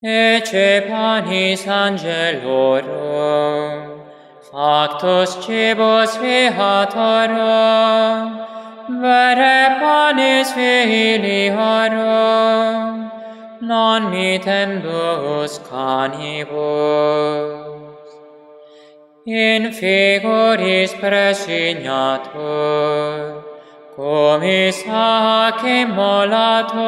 Ecce panis angelorum, factus cibus viatorum, vere panis filiorum, non mitendus canibus. In figuris presignatur, comis hac immolator,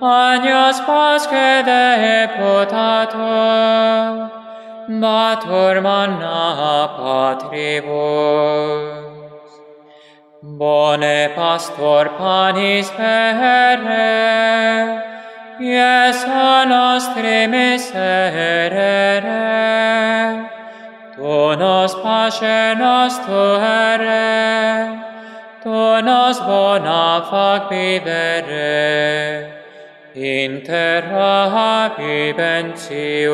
agnus pasque deputator, batur manna patribus. Bone pastor panis pere, Iesa nostri miserere, tu nos pace nos tuere, tu nos bona fac vivere, in terra viventium.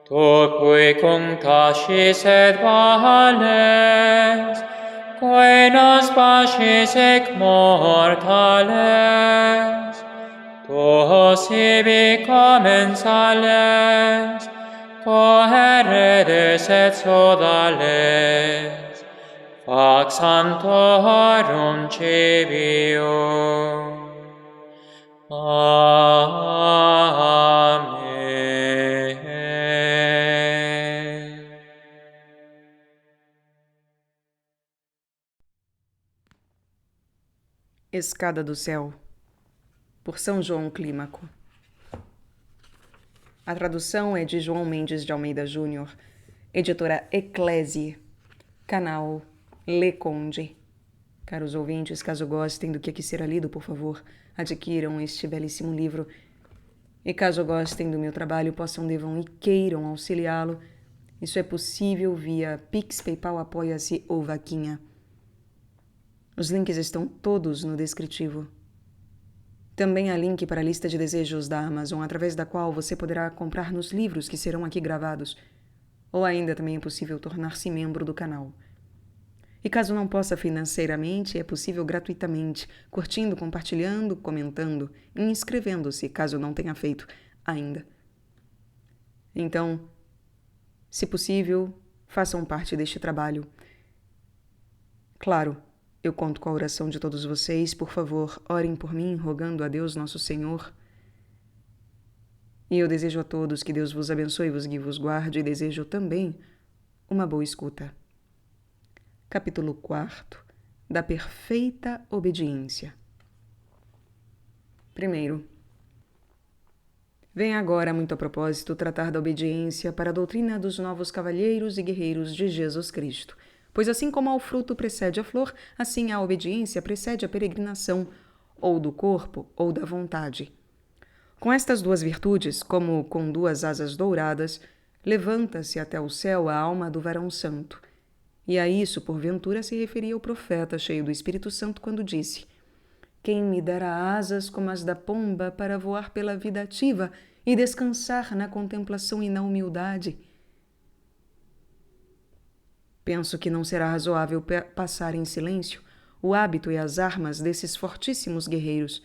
Tu cui cunctasis et vales, qui nos pacis ec mortales, tu sibi commensales, coheredes et sodales, fac sanctorum civium. Amen. Escada do Céu, por São João Clímaco. A tradução é de João Mendes de Almeida Júnior, editora Eclésie, canal Le Conde. Caros ouvintes, caso gostem do que aqui será lido, por favor, adquiram este belíssimo livro. E caso gostem do meu trabalho, possam, devam e queiram auxiliá-lo. Isso é possível via Pix, PayPal, Apoia-se ou Vaquinha. Os links estão todos no descritivo. Também há link para a lista de desejos da Amazon, através da qual você poderá comprar nos livros que serão aqui gravados. Ou ainda também é possível tornar-se membro do canal. E caso não possa financeiramente, é possível gratuitamente, curtindo, compartilhando, comentando e inscrevendo-se, caso não tenha feito ainda. Então, se possível, façam parte deste trabalho. Claro, eu conto com a oração de todos vocês. Por favor, orem por mim, rogando a Deus nosso Senhor. E eu desejo a todos que Deus vos abençoe, vos guie, vos guarde, e desejo também uma boa escuta. Capítulo 4 da perfeita obediência. Primeiro, vem agora, muito a propósito, tratar da obediência para a doutrina dos novos cavalheiros e guerreiros de Jesus Cristo. Pois assim como ao fruto precede a flor, assim a obediência precede a peregrinação, ou do corpo ou da vontade. Com estas duas virtudes, como com duas asas douradas, levanta-se até o céu a alma do varão santo. E a isso, porventura, se referia o profeta, cheio do Espírito Santo, quando disse: Quem me dera asas como as da pomba para voar pela vida ativa e descansar na contemplação e na humildade? Penso que não será razoável passar em silêncio o hábito e as armas desses fortíssimos guerreiros.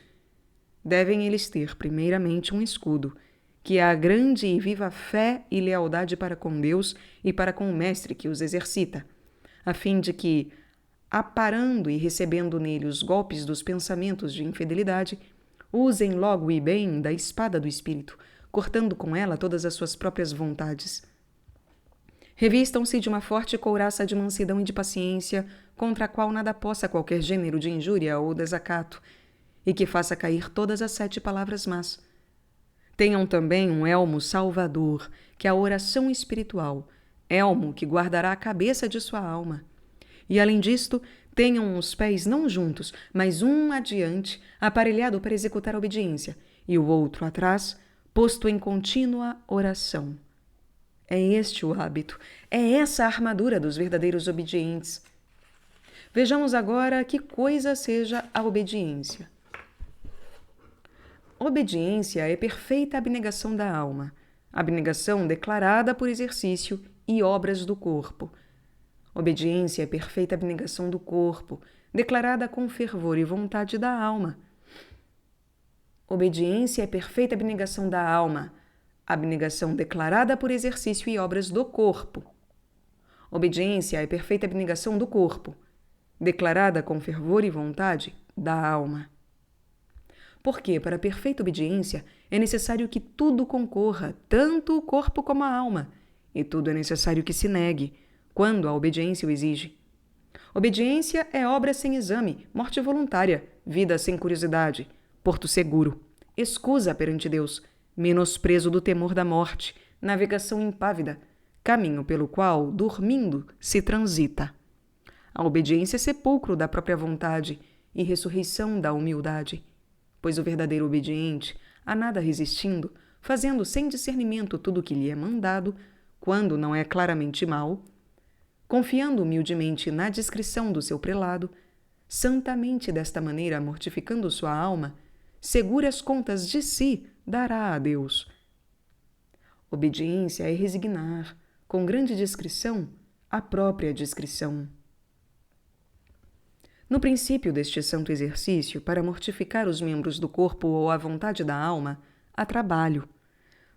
Devem eles ter, primeiramente, um escudo, que é a grande e viva fé e lealdade para com Deus e para com o mestre que os exercita, a fim de que, aparando e recebendo nele os golpes dos pensamentos de infidelidade, usem logo e bem da espada do Espírito, cortando com ela todas as suas próprias vontades. Revistam-se de uma forte couraça de mansidão e de paciência, contra a qual nada possa qualquer gênero de injúria ou desacato, e que faça cair todas as 7 palavras más. Tenham também um elmo salvador, que é a oração espiritual, elmo que guardará a cabeça de sua alma. E, além disto, tenham os pés não juntos, mas um adiante, aparelhado para executar a obediência, e o outro atrás, posto em contínua oração. É este o hábito, é essa a armadura dos verdadeiros obedientes. Vejamos agora que coisa seja a obediência. Obediência é perfeita abnegação da alma, abnegação declarada por exercício e obras do corpo. Obediência é perfeita abnegação do corpo, declarada com fervor e vontade da alma. Obediência é perfeita abnegação da alma, abnegação declarada por exercício e obras do corpo. Obediência é perfeita abnegação do corpo, declarada com fervor e vontade da alma. Porque, para a perfeita obediência, é necessário que tudo concorra, tanto o corpo como a alma, e tudo é necessário que se negue, quando a obediência o exige. Obediência é obra sem exame, morte voluntária, vida sem curiosidade, porto seguro, escusa perante Deus, menosprezo do temor da morte, navegação impávida, caminho pelo qual, dormindo, se transita. A obediência é sepulcro da própria vontade e ressurreição da humildade, pois o verdadeiro obediente, a nada resistindo, fazendo sem discernimento tudo o que lhe é mandado, quando não é claramente mal, confiando humildemente na discrição do seu prelado, santamente desta maneira mortificando sua alma, segura as contas de si dará a Deus. Obediência é resignar, com grande discrição, a própria discrição. No princípio deste santo exercício, para mortificar os membros do corpo ou a vontade da alma, há trabalho.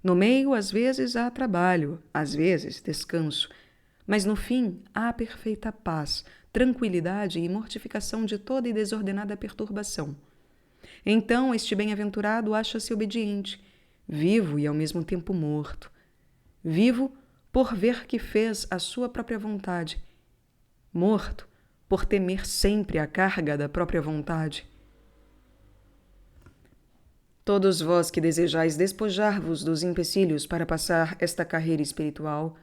No meio, às vezes, há trabalho, às vezes, descanso, mas no fim há perfeita paz, tranquilidade e mortificação de toda e desordenada perturbação. Então, este bem-aventurado acha-se obediente, vivo e ao mesmo tempo morto. Vivo por ver que fez a sua própria vontade, morto por temer sempre a carga da própria vontade. Todos vós que desejais despojar-vos dos empecilhos para passar esta carreira espiritual,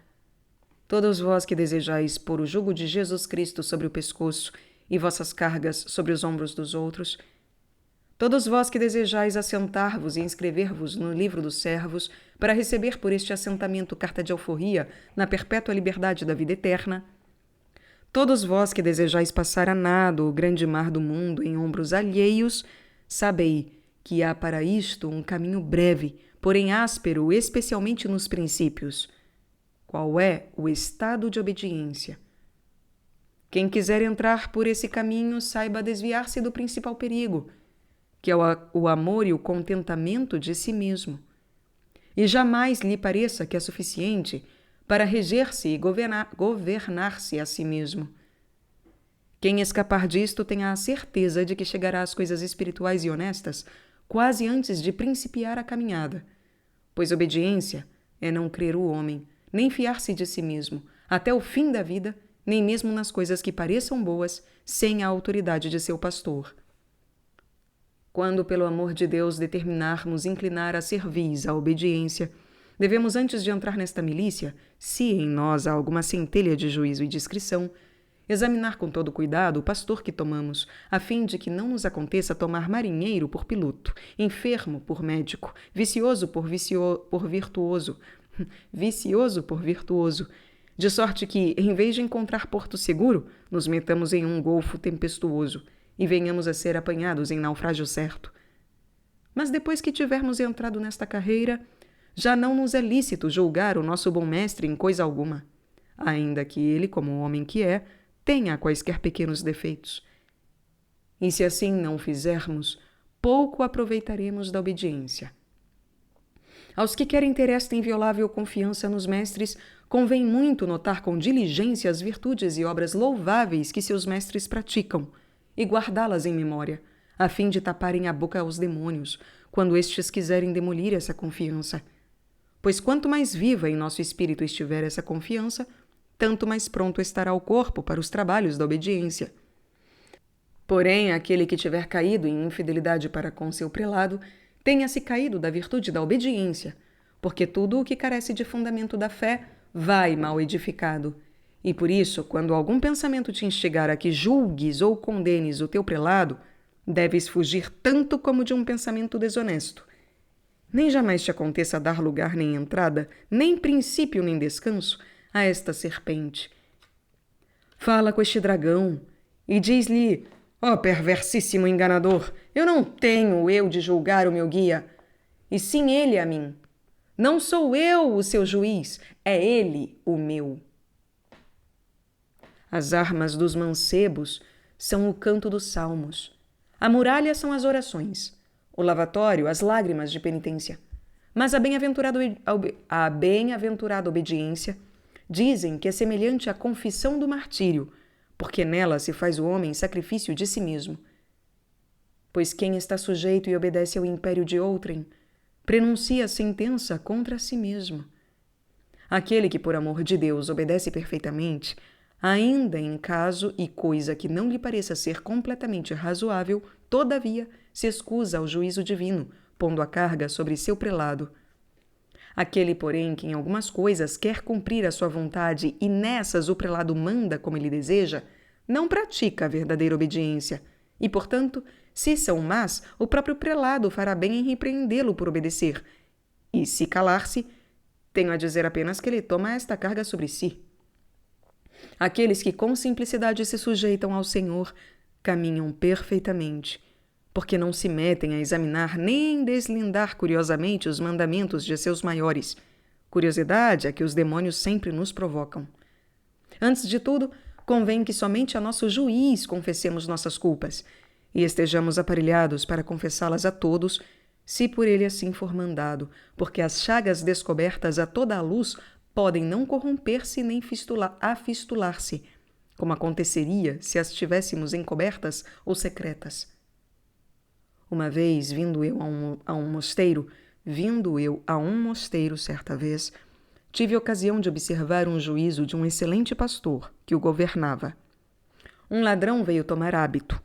todos vós que desejais pôr o jugo de Jesus Cristo sobre o pescoço e vossas cargas sobre os ombros dos outros, todos vós que desejais assentar-vos e inscrever-vos no livro dos servos para receber por este assentamento carta de alforria na perpétua liberdade da vida eterna, todos vós que desejais passar a nado o grande mar do mundo em ombros alheios, sabei que há para isto um caminho breve, porém áspero, especialmente nos princípios. Qual é o estado de obediência? Quem quiser entrar por esse caminho, saiba desviar-se do principal perigo, que é o amor e o contentamento de si mesmo. E jamais lhe pareça que é suficiente para reger-se e governar-se a si mesmo. Quem escapar disto tenha a certeza de que chegará às coisas espirituais e honestas quase antes de principiar a caminhada, pois obediência é não crer o homem, nem fiar-se de si mesmo, até o fim da vida, nem mesmo nas coisas que pareçam boas, sem a autoridade de seu pastor. Quando, pelo amor de Deus, determinarmos inclinar a cerviz à obediência, devemos, antes de entrar nesta milícia, se em nós há alguma centelha de juízo e discrição, examinar com todo cuidado o pastor que tomamos, a fim de que não nos aconteça tomar marinheiro por piloto, enfermo por médico, vicioso por virtuoso, vicioso por virtuoso, de sorte que, em vez de encontrar porto seguro, nos metamos em um golfo tempestuoso e venhamos a ser apanhados em naufrágio certo. Mas depois que tivermos entrado nesta carreira, já não nos é lícito julgar o nosso bom mestre em coisa alguma, ainda que ele, como homem que é, tenha quaisquer pequenos defeitos. E se assim não o fizermos, pouco aproveitaremos da obediência. Aos que querem ter esta inviolável confiança nos mestres, convém muito notar com diligência as virtudes e obras louváveis que seus mestres praticam, e guardá-las em memória, a fim de taparem a boca aos demônios, quando estes quiserem demolir essa confiança. Pois quanto mais viva em nosso espírito estiver essa confiança, tanto mais pronto estará o corpo para os trabalhos da obediência. Porém, aquele que tiver caído em infidelidade para com seu prelado, tenha-se caído da virtude da obediência, porque tudo o que carece de fundamento da fé vai mal edificado. E por isso, quando algum pensamento te instigar a que julgues ou condenes o teu prelado, deves fugir tanto como de um pensamento desonesto. Nem jamais te aconteça dar lugar nem entrada, nem princípio nem descanso, a esta serpente. Fala com este dragão e diz-lhe: ó perversíssimo enganador, eu não tenho eu de julgar o meu guia, e sim ele a mim. Não sou eu o seu juiz, é ele o meu. As armas dos mancebos são o canto dos salmos. A muralha são as orações. o lavatório, as lágrimas de penitência. Mas a bem-aventurada obediência dizem que é semelhante à confissão do martírio, porque nela se faz o homem sacrifício de si mesmo. Pois quem está sujeito e obedece ao império de outrem, prenuncia a sentença contra si mesmo. Aquele que, por amor de Deus, obedece perfeitamente, ainda em caso e coisa que não lhe pareça ser completamente razoável, todavia se escusa ao juízo divino, pondo a carga sobre seu prelado. Aquele, porém, que em algumas coisas quer cumprir a sua vontade e nessas o prelado manda como ele deseja, não pratica a verdadeira obediência e, portanto, se são más, o próprio prelado fará bem em repreendê-lo por obedecer. E, se calar-se, tenho a dizer apenas que ele toma esta carga sobre si. Aqueles que com simplicidade se sujeitam ao Senhor caminham perfeitamente, porque não se metem a examinar nem deslindar curiosamente os mandamentos de seus maiores. Curiosidade é que os demônios sempre nos provocam. Antes de tudo, convém que somente a nosso juiz confessemos nossas culpas e estejamos aparelhados para confessá-las a todos, se por ele assim for mandado, porque as chagas descobertas a toda a luz podem não corromper-se nem afistular-se, como aconteceria se as tivéssemos encobertas ou secretas. Uma vez, vindo eu a um mosteiro certa vez, tive ocasião de observar um juízo de um excelente pastor que o governava. Um ladrão veio tomar hábito.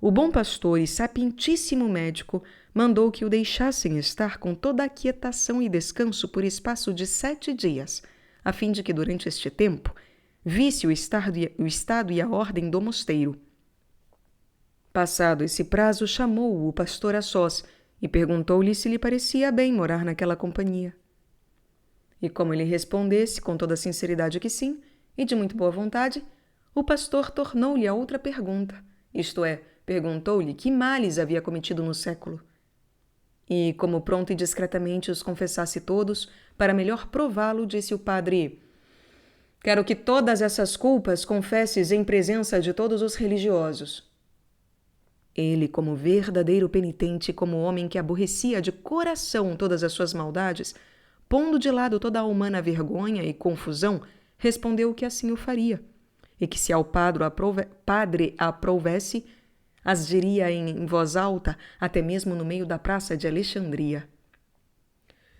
O bom pastor e sapientíssimo médico mandou que o deixassem estar com toda a quietação e descanso por espaço de 7 dias, a fim de que durante este tempo visse o estado e a ordem do mosteiro. Passado esse prazo, chamou-o o pastor a sós e perguntou-lhe se lhe parecia bem morar naquela companhia. E como ele respondesse com toda a sinceridade que sim, e de muito boa vontade, o pastor tornou-lhe a outra pergunta, isto é, perguntou-lhe que males havia cometido no século. E, como pronto e discretamente os confessasse todos, para melhor prová-lo, disse o padre: quero que todas essas culpas confesses em presença de todos os religiosos. Ele, como verdadeiro penitente, como homem que aborrecia de coração todas as suas maldades, pondo de lado toda a humana vergonha e confusão, respondeu que assim o faria, e que se ao padre aprouvesse, as diria em voz alta, até mesmo no meio da praça de Alexandria.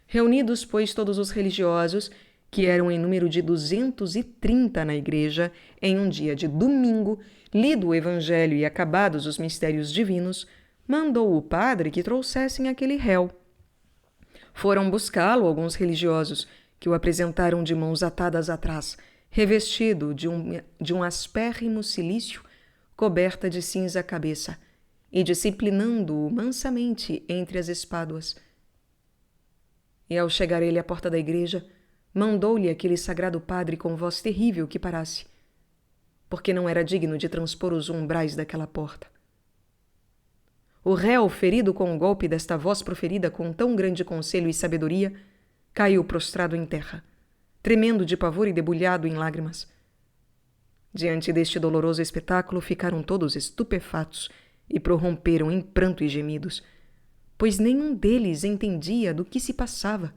Reunidos, pois, todos os religiosos, que eram em número de 230 na igreja, em um dia de domingo, lido o evangelho e acabados os mistérios divinos, mandou o padre que trouxessem aquele réu. Foram buscá-lo alguns religiosos, que o apresentaram de mãos atadas atrás, revestido de um aspérrimo cilício, coberta de cinza a cabeça, e disciplinando-o mansamente entre as espáduas. E ao chegar ele à porta da igreja, mandou-lhe aquele sagrado padre com voz terrível que parasse, porque não era digno de transpor os umbrais daquela porta. O réu, ferido com o golpe desta voz proferida com tão grande conselho e sabedoria, caiu prostrado em terra, tremendo de pavor e debulhado em lágrimas. Diante deste doloroso espetáculo ficaram todos estupefatos e prorromperam em pranto e gemidos, pois nenhum deles entendia do que se passava.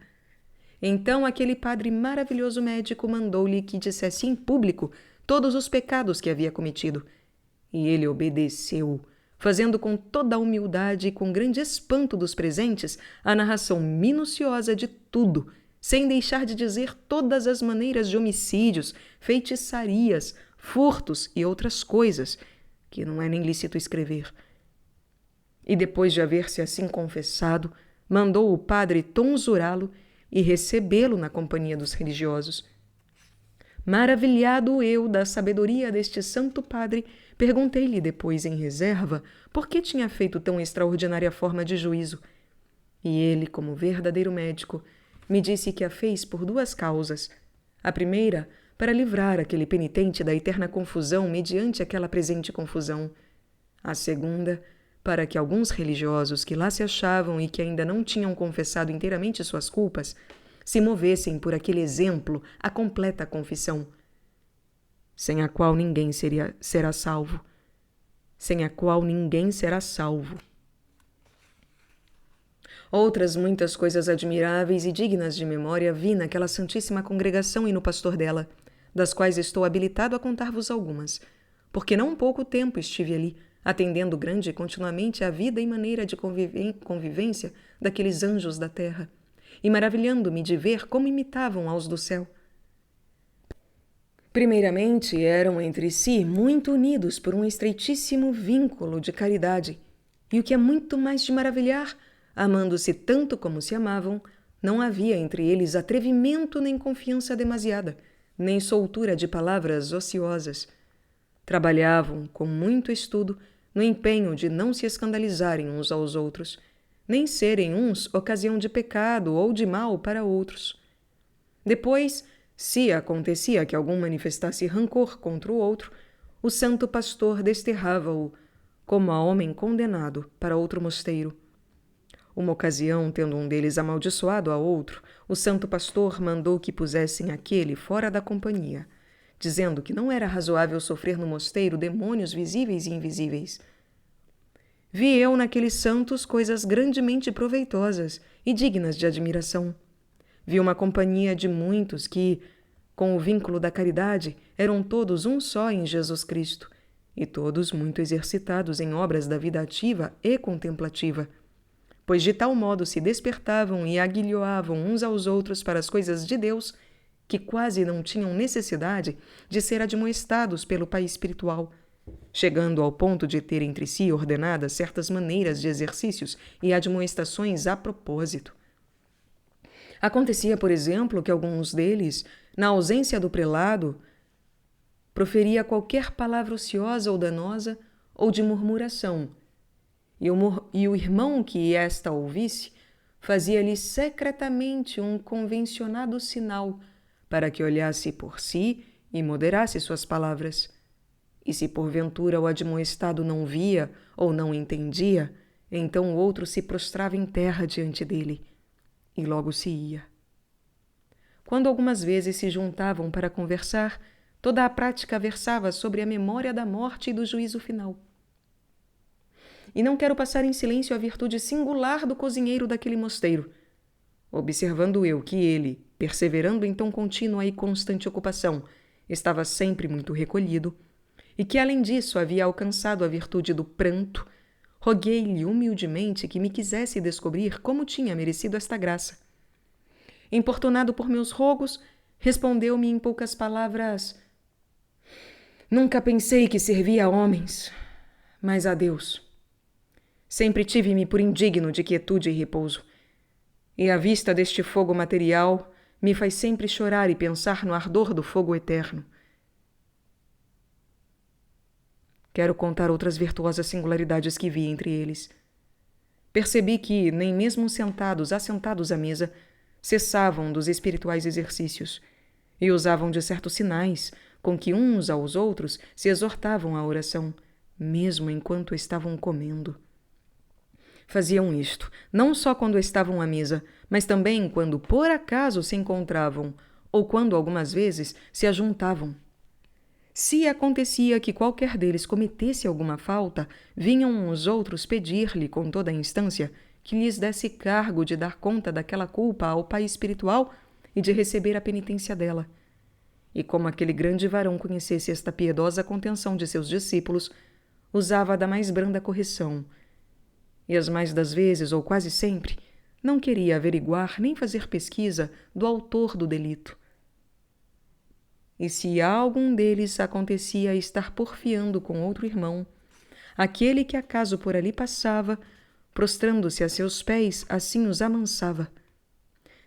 Então aquele padre maravilhoso médico mandou-lhe que dissesse em público todos os pecados que havia cometido. E ele obedeceu, fazendo com toda a humildade e com grande espanto dos presentes a narração minuciosa de tudo, sem deixar de dizer todas as maneiras de homicídios, feitiçarias, furtos e outras coisas, que não é nem lícito escrever. E depois de haver-se assim confessado, mandou o padre tonsurá-lo e recebê-lo na companhia dos religiosos. Maravilhado eu da sabedoria deste santo padre, perguntei-lhe depois em reserva por que tinha feito tão extraordinária forma de juízo. E ele, como verdadeiro médico, me disse que a fez por 2 causas. A primeira, para livrar aquele penitente da eterna confusão mediante aquela presente confusão. A segunda, para que alguns religiosos que lá se achavam e que ainda não tinham confessado inteiramente suas culpas, se movessem por aquele exemplo a completa confissão, sem a qual ninguém será salvo. Sem a qual ninguém será salvo. Outras muitas coisas admiráveis e dignas de memória vi naquela santíssima congregação e no pastor dela, das quais estou habilitado a contar-vos algumas, porque não pouco tempo estive ali, atendendo grande e continuamente à vida e maneira de convivência daqueles anjos da terra, e maravilhando-me de ver como imitavam aos do céu. Primeiramente, eram entre si muito unidos por um estreitíssimo vínculo de caridade, e o que é muito mais de maravilhar, amando-se tanto como se amavam, não havia entre eles atrevimento nem confiança demasiada, nem soltura de palavras ociosas. Trabalhavam com muito estudo no empenho de não se escandalizarem uns aos outros, nem serem uns ocasião de pecado ou de mal para outros. Depois, se acontecia que algum manifestasse rancor contra o outro, o santo pastor desterrava-o, como a homem condenado, para outro mosteiro. Uma ocasião, tendo um deles amaldiçoado a outro, o santo pastor mandou que pusessem aquele fora da companhia, dizendo que não era razoável sofrer no mosteiro demônios visíveis e invisíveis. Vi eu naqueles santos coisas grandemente proveitosas e dignas de admiração. Vi uma companhia de muitos que, com o vínculo da caridade, eram todos um só em Jesus Cristo, e todos muito exercitados em obras da vida ativa e contemplativa, pois de tal modo se despertavam e aguilhoavam uns aos outros para as coisas de Deus, que quase não tinham necessidade de ser admoestados pelo pai espiritual, chegando ao ponto de ter entre si ordenadas certas maneiras de exercícios e admoestações a propósito. Acontecia, por exemplo, que alguns deles, na ausência do prelado, proferia qualquer palavra ociosa ou danosa ou de murmuração, e o irmão que esta ouvisse fazia-lhe secretamente um convencionado sinal para que olhasse por si e moderasse suas palavras. E se porventura o admoestado não via ou não entendia, então o outro se prostrava em terra diante dele e logo se ia. Quando algumas vezes se juntavam para conversar, toda a prática versava sobre a memória da morte e do juízo final. E não quero passar em silêncio a virtude singular do cozinheiro daquele mosteiro, observando eu que ele, perseverando em tão contínua e constante ocupação, estava sempre muito recolhido, e que além disso havia alcançado a virtude do pranto, roguei-lhe humildemente que me quisesse descobrir como tinha merecido esta graça. Importunado por meus rogos, respondeu-me em poucas palavras: nunca pensei que servia a homens, mas a Deus. Sempre tive-me por indigno de quietude e repouso, e a vista deste fogo material me faz sempre chorar e pensar no ardor do fogo eterno. Quero contar outras virtuosas singularidades que vi entre eles. Percebi que, nem mesmo assentados à mesa, cessavam dos espirituais exercícios e usavam de certos sinais com que uns aos outros se exortavam à oração, mesmo enquanto estavam comendo. Faziam isto, não só quando estavam à mesa, mas também quando por acaso se encontravam, ou quando algumas vezes se ajuntavam. Se acontecia que qualquer deles cometesse alguma falta, vinham os outros pedir-lhe com toda a instância que lhes desse cargo de dar conta daquela culpa ao pai espiritual e de receber a penitência dela. E como aquele grande varão conhecesse esta piedosa contenção de seus discípulos, usava da mais branda correção, e as mais das vezes, ou quase sempre, não queria averiguar nem fazer pesquisa do autor do delito. E se a algum deles acontecia estar porfiando com outro irmão, aquele que acaso por ali passava, prostrando-se a seus pés, assim os amansava.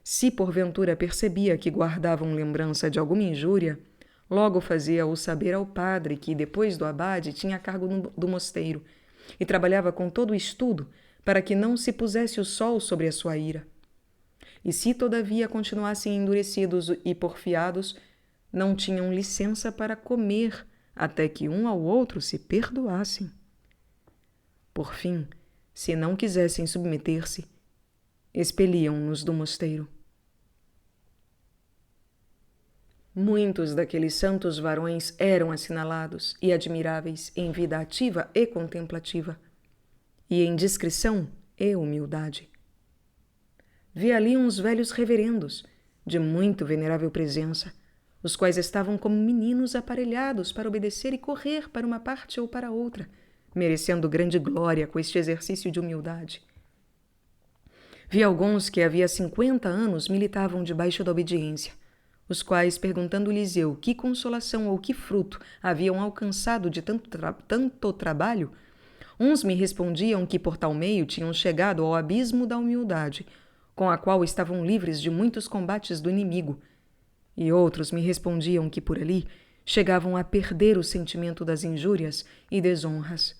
Se porventura percebia que guardavam lembrança de alguma injúria, logo fazia-o saber ao padre que, depois do abade, tinha cargo do mosteiro, e trabalhava com todo o estudo para que não se pusesse o sol sobre a sua ira. E se todavia continuassem endurecidos e porfiados, não tinham licença para comer até que um ao outro se perdoassem. Por fim, se não quisessem submeter-se, expeliam-nos do mosteiro. Muitos daqueles santos varões eram assinalados e admiráveis em vida ativa e contemplativa, e em discrição e humildade. vi ali uns velhos reverendos, de muito venerável presença, os quais estavam como meninos aparelhados para obedecer e correr para uma parte ou para outra, merecendo grande glória com este exercício de humildade. Vi alguns que havia 50 anos militavam debaixo da obediência, os quais, perguntando-lhes eu que consolação ou que fruto haviam alcançado de tanto trabalho, uns me respondiam que por tal meio tinham chegado ao abismo da humildade, com a qual estavam livres de muitos combates do inimigo, e outros me respondiam que por ali chegavam a perder o sentimento das injúrias e desonras.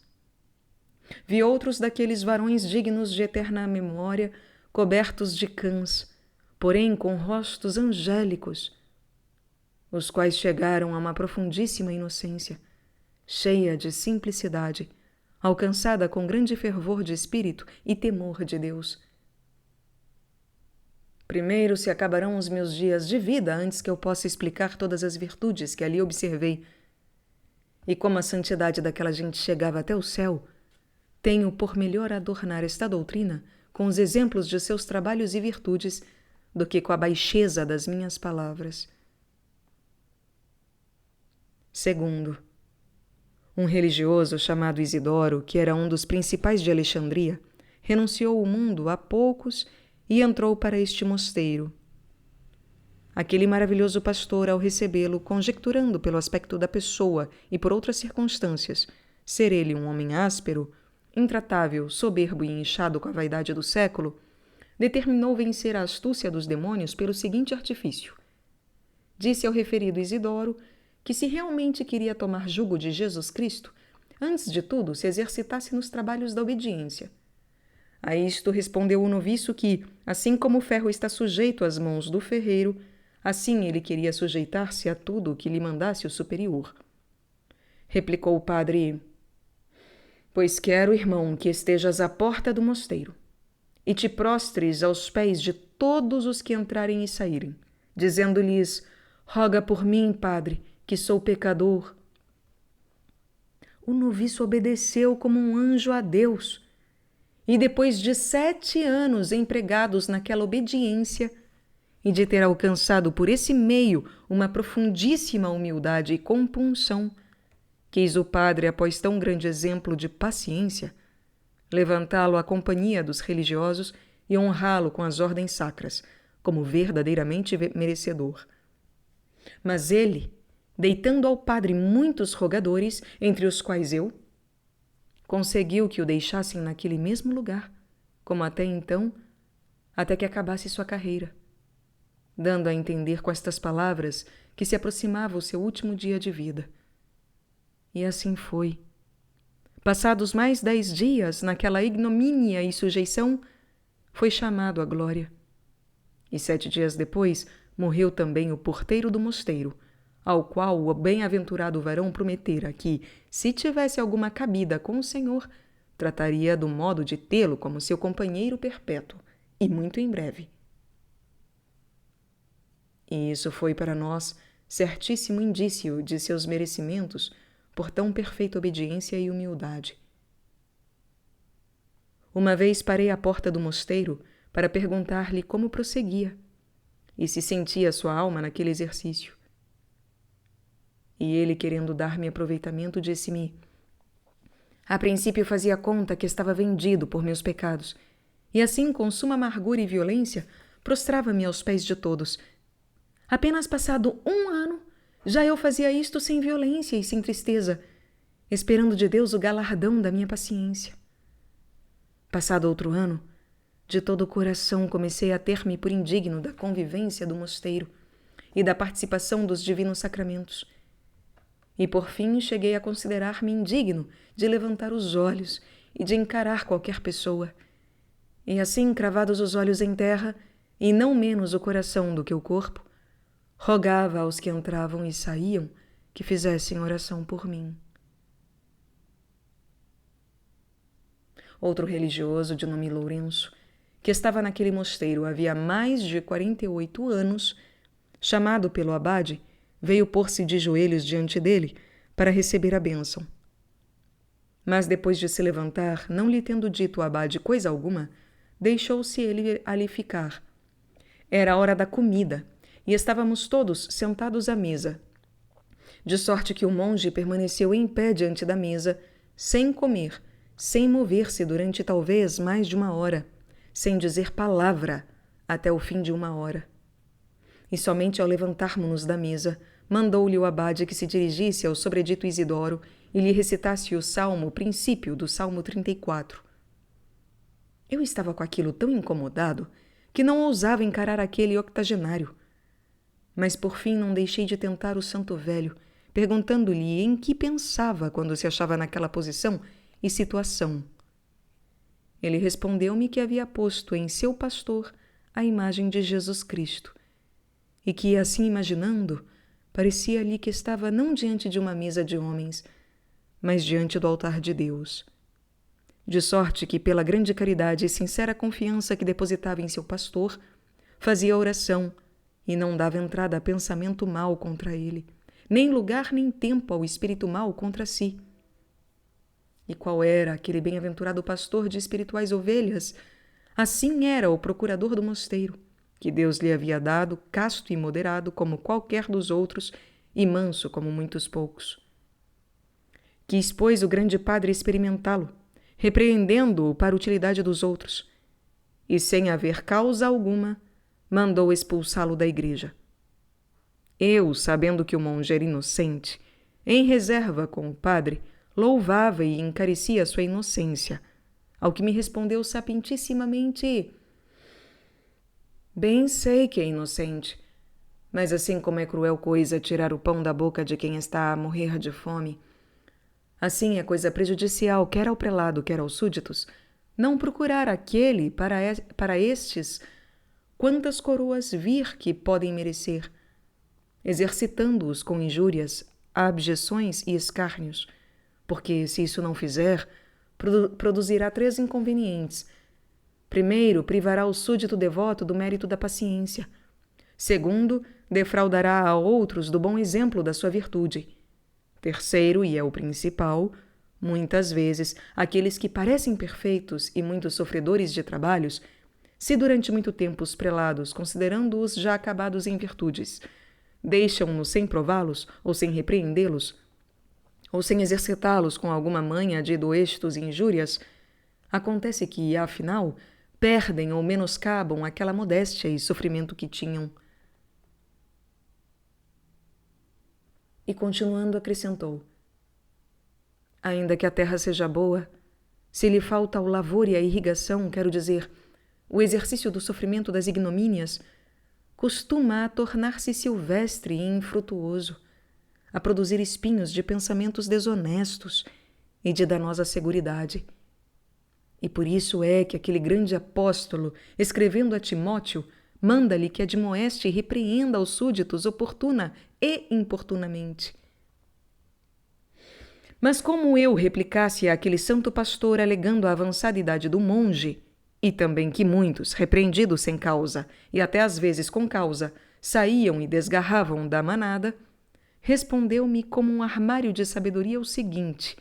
Vi outros daqueles varões dignos de eterna memória, cobertos de cãs, porém com rostos angélicos, os quais chegaram a uma profundíssima inocência, cheia de simplicidade, alcançada com grande fervor de espírito e temor de Deus. Primeiro se acabarão os meus dias de vida antes que eu possa explicar todas as virtudes que ali observei. E como a santidade daquela gente chegava até o céu, tenho por melhor adornar esta doutrina com os exemplos de seus trabalhos e virtudes do que com a baixeza das minhas palavras. Segundo, um religioso chamado Isidoro, que era um dos principais de Alexandria, renunciou o mundo há poucos e entrou para este mosteiro. Aquele maravilhoso pastor, ao recebê-lo, conjecturando pelo aspecto da pessoa e por outras circunstâncias, ser ele um homem áspero, intratável, soberbo e inchado com a vaidade do século, determinou vencer a astúcia dos demônios pelo seguinte artifício. Disse ao referido Isidoro que se realmente queria tomar jugo de Jesus Cristo, antes de tudo se exercitasse nos trabalhos da obediência. A isto respondeu o noviço que, assim como o ferro está sujeito às mãos do ferreiro, assim ele queria sujeitar-se a tudo o que lhe mandasse o superior. Replicou o padre: pois quero, irmão, que estejas à porta do mosteiro e te prostres aos pés de todos os que entrarem e saírem, dizendo-lhes: roga por mim, padre, que sou pecador. O noviço obedeceu como um anjo a Deus, e depois de 7 anos empregados naquela obediência, e de ter alcançado por esse meio uma profundíssima humildade e compunção, quis o padre, após tão grande exemplo de paciência, levantá-lo à companhia dos religiosos e honrá-lo com as ordens sacras, como verdadeiramente merecedor. Mas ele, deitando ao padre muitos rogadores, entre os quais eu, conseguiu que o deixassem naquele mesmo lugar, como até então, até que acabasse sua carreira, dando a entender com estas palavras que se aproximava o seu último dia de vida. E assim foi. Passados mais 10 dias, naquela ignomínia e sujeição, foi chamado à glória. E 7 dias depois, morreu também o porteiro do mosteiro, ao qual o bem-aventurado varão prometera que, se tivesse alguma cabida com o Senhor, trataria do modo de tê-lo como seu companheiro perpétuo, e muito em breve. E isso foi para nós certíssimo indício de seus merecimentos por tão perfeita obediência e humildade. Uma vez parei à porta do mosteiro para perguntar-lhe como prosseguia e se sentia sua alma naquele exercício. E ele, querendo dar-me aproveitamento, disse-me: a princípio fazia conta que estava vendido por meus pecados, e assim, com suma amargura e violência, prostrava-me aos pés de todos. Apenas passado 1 ano, já eu fazia isto sem violência e sem tristeza, esperando de Deus o galardão da minha paciência. Passado outro ano, de todo o coração comecei a ter-me por indigno da convivência do mosteiro e da participação dos divinos sacramentos. E por fim cheguei a considerar-me indigno de levantar os olhos e de encarar qualquer pessoa. E assim, cravados os olhos em terra, e não menos o coração do que o corpo, rogava aos que entravam e saíam que fizessem oração por mim. Outro religioso de nome Lourenço, que estava naquele mosteiro havia mais de 48 anos, chamado pelo abade, veio pôr-se de joelhos diante dele para receber a bênção. Mas depois de se levantar, não lhe tendo dito o abade coisa alguma, deixou-se ele ali ficar. Era a hora da comida, e estávamos todos sentados à mesa. De sorte que o monge permaneceu em pé diante da mesa, sem comer, sem mover-se durante talvez mais de 1 hora, sem dizer palavra, até o fim de 1 hora. E somente ao levantarmos-nos da mesa, mandou-lhe o abade que se dirigisse ao sobredito Isidoro e lhe recitasse o princípio do Salmo 34. Eu estava com aquilo tão incomodado que não ousava encarar aquele octogenário. Mas por fim não deixei de tentar o santo velho, perguntando-lhe em que pensava quando se achava naquela posição e situação. Ele respondeu-me que havia posto em seu pastor a imagem de Jesus Cristo, e que, assim imaginando, parecia-lhe que estava não diante de uma mesa de homens, mas diante do altar de Deus. De sorte que, pela grande caridade e sincera confiança que depositava em seu pastor, fazia oração e não dava entrada a pensamento mau contra ele, nem lugar nem tempo ao espírito mau contra si. E qual era aquele bem-aventurado pastor de espirituais ovelhas? Assim era o procurador do mosteiro, que Deus lhe havia dado, casto e moderado como qualquer dos outros, e manso como muitos poucos. Quis, pois, o grande padre experimentá-lo, repreendendo-o para a utilidade dos outros, e sem haver causa alguma, mandou expulsá-lo da igreja. Eu, sabendo que o monge era inocente, em reserva com o padre, louvava e encarecia sua inocência, ao que me respondeu sapientissimamente: bem sei que é inocente, mas assim como é cruel coisa tirar o pão da boca de quem está a morrer de fome, assim é coisa prejudicial quer ao prelado, quer aos súditos, não procurar aquele para estes quantas coroas vir que podem merecer, exercitando-os com injúrias, abjeções e escárnios, porque, se isso não fizer, produzirá 3 inconvenientes. Primeiro, privará o súdito devoto do mérito da paciência. Segundo, defraudará a outros do bom exemplo da sua virtude. Terceiro, e é o principal, muitas vezes, aqueles que parecem perfeitos e muito sofredores de trabalhos, se durante muito tempo os prelados, considerando-os já acabados em virtudes, deixam-nos sem prová-los ou sem repreendê-los, ou sem exercitá-los com alguma manha de doestos e injúrias, acontece que, afinal, perdem ou menoscabam aquela modéstia e sofrimento que tinham. E, continuando, acrescentou: ainda que a terra seja boa, se lhe falta o lavor e a irrigação, quero dizer, o exercício do sofrimento das ignomínias, costuma a tornar-se silvestre e infrutuoso, a produzir espinhos de pensamentos desonestos e de danosa seguridade. E por isso é que aquele grande apóstolo, escrevendo a Timóteo, manda-lhe que admoeste e repreenda aos súditos oportuna e importunamente. Mas como eu replicasse àquele santo pastor alegando a avançada idade do monge, e também que muitos, repreendidos sem causa, e até às vezes com causa, saíam e desgarravam da manada, respondeu-me como um armário de sabedoria o seguinte: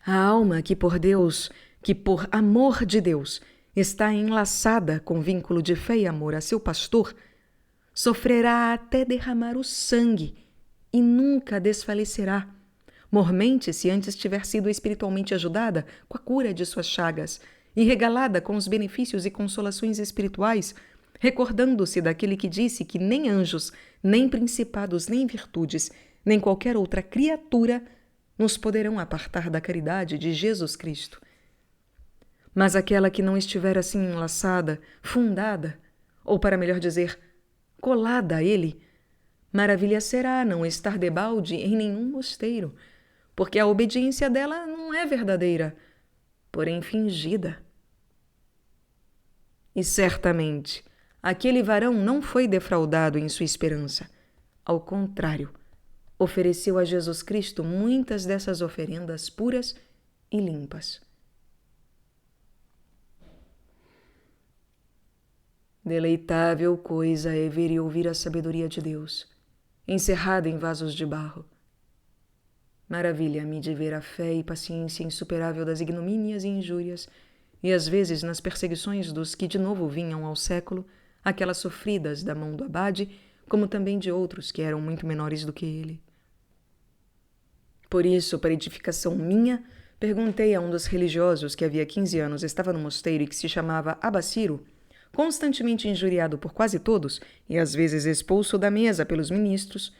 a alma que por Deus, que por amor de Deus, está enlaçada com vínculo de fé e amor a seu pastor, sofrerá até derramar o sangue e nunca desfalecerá, mormente se antes tiver sido espiritualmente ajudada com a cura de suas chagas e regalada com os benefícios e consolações espirituais, recordando-se daquele que disse que nem anjos, nem principados, nem virtudes, nem qualquer outra criatura nos poderão apartar da caridade de Jesus Cristo. Mas aquela que não estiver assim enlaçada, fundada, ou para melhor dizer, colada a ele, maravilha será não estar debalde em nenhum mosteiro, porque a obediência dela não é verdadeira, porém fingida. E certamente, aquele varão não foi defraudado em sua esperança. Ao contrário, ofereceu a Jesus Cristo muitas dessas oferendas puras e limpas. Deleitável coisa é ver e ouvir a sabedoria de Deus, encerrada em vasos de barro. Maravilha-me de ver a fé e paciência insuperável das ignomínias e injúrias e às vezes nas perseguições dos que de novo vinham ao século, aquelas sofridas da mão do abade, como também de outros que eram muito menores do que ele. Por isso, para edificação minha, perguntei a um dos religiosos que havia 15 anos estava no mosteiro e que se chamava Abaciro, constantemente injuriado por quase todos e às vezes expulso da mesa pelos ministros,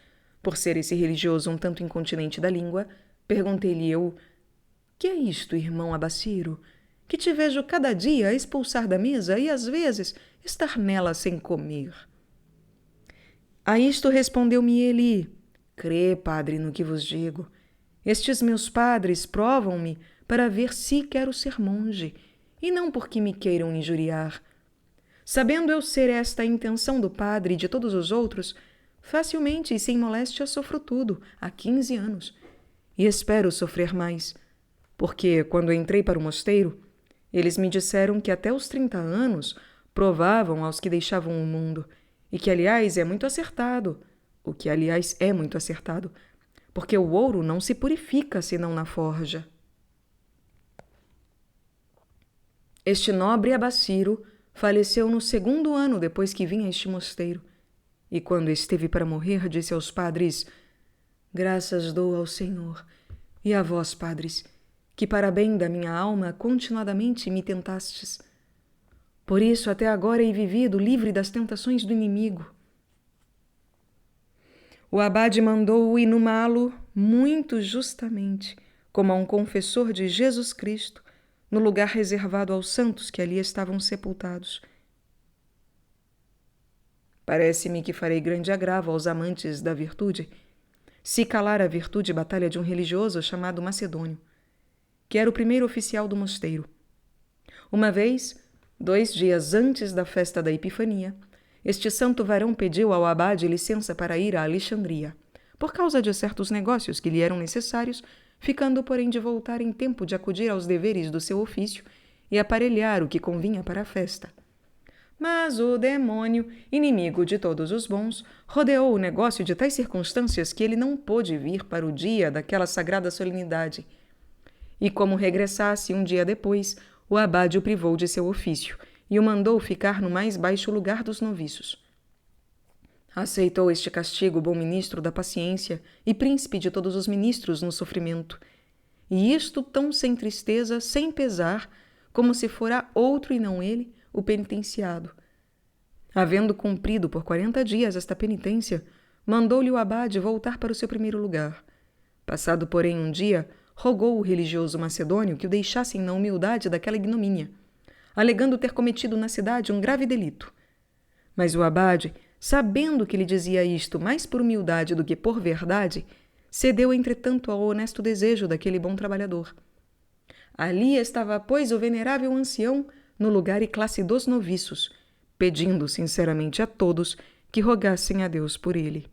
por ser esse religioso um tanto incontinente da língua, perguntei-lhe eu: que é isto, irmão Abaciro, que te vejo cada dia expulsar da mesa e às vezes estar nela sem comer? A isto respondeu-me ele: crê, padre, no que vos digo. Estes meus padres provam-me para ver se quero ser monge, e não porque me queiram injuriar. Sabendo eu ser esta a intenção do padre e de todos os outros, facilmente e sem moléstia sofro tudo, há 15 anos. E espero sofrer mais, porque, quando entrei para o mosteiro, eles me disseram que até os 30 anos provavam aos que deixavam o mundo, e que, aliás, é muito acertado, porque o ouro não se purifica senão na forja. Este nobre Abaciro faleceu no 2º ano depois que vim a este mosteiro, e quando esteve para morrer, disse aos padres: graças dou ao Senhor, e a vós, padres, que para bem da minha alma continuadamente me tentastes. Por isso até agora hei vivido livre das tentações do inimigo. O abade mandou-o inumá-lo muito justamente, como a um confessor de Jesus Cristo, no lugar reservado aos santos que ali estavam sepultados. Parece-me que farei grande agravo aos amantes da virtude, se calar a virtude batalha de um religioso chamado Macedônio, que era o primeiro oficial do mosteiro. Uma vez, 2 dias antes da festa da Epifania, este santo varão pediu ao abade licença para ir a Alexandria, por causa de certos negócios que lhe eram necessários, ficando, porém, de voltar em tempo de acudir aos deveres do seu ofício e aparelhar o que convinha para a festa. Mas o demônio, inimigo de todos os bons, rodeou o negócio de tais circunstâncias que ele não pôde vir para o dia daquela sagrada solenidade. E como regressasse um dia depois, o abade o privou de seu ofício e o mandou ficar no mais baixo lugar dos noviços. Aceitou este castigo o bom ministro da paciência e príncipe de todos os ministros no sofrimento, e isto tão sem tristeza, sem pesar, como se fora outro e não ele o penitenciado. Havendo cumprido por 40 dias esta penitência, mandou-lhe o abade voltar para o seu primeiro lugar. Passado, porém, um dia, rogou o religioso macedônio que o deixassem na humildade daquela ignomínia, alegando ter cometido na cidade um grave delito. Mas o abade, sabendo que lhe dizia isto mais por humildade do que por verdade, cedeu, entretanto, ao honesto desejo daquele bom trabalhador. Ali estava, pois, o venerável ancião no lugar e classe dos noviços, pedindo sinceramente a todos que rogassem a Deus por ele.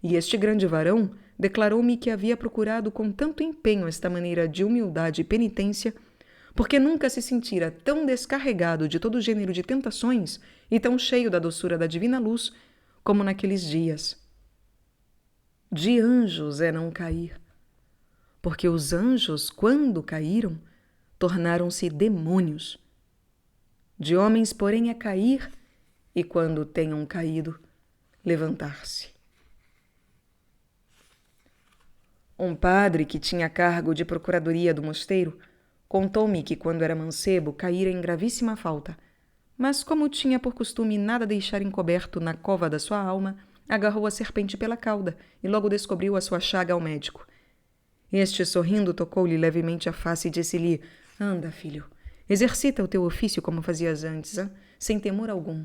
E este grande varão declarou-me que havia procurado com tanto empenho esta maneira de humildade e penitência, porque nunca se sentira tão descarregado de todo gênero de tentações e tão cheio da doçura da divina luz como naqueles dias. De anjos é não cair, porque os anjos, quando caíram, tornaram-se demônios. De homens, porém, é cair, e quando tenham caído, levantar-se. Um padre que tinha cargo de procuradoria do mosteiro contou-me que, quando era mancebo, caíra em gravíssima falta, mas, como tinha por costume nada deixar encoberto na cova da sua alma, agarrou a serpente pela cauda e logo descobriu a sua chaga ao médico. Este, sorrindo, tocou-lhe levemente a face e disse-lhe: anda, filho, exercita o teu ofício como fazias antes, sem temor algum.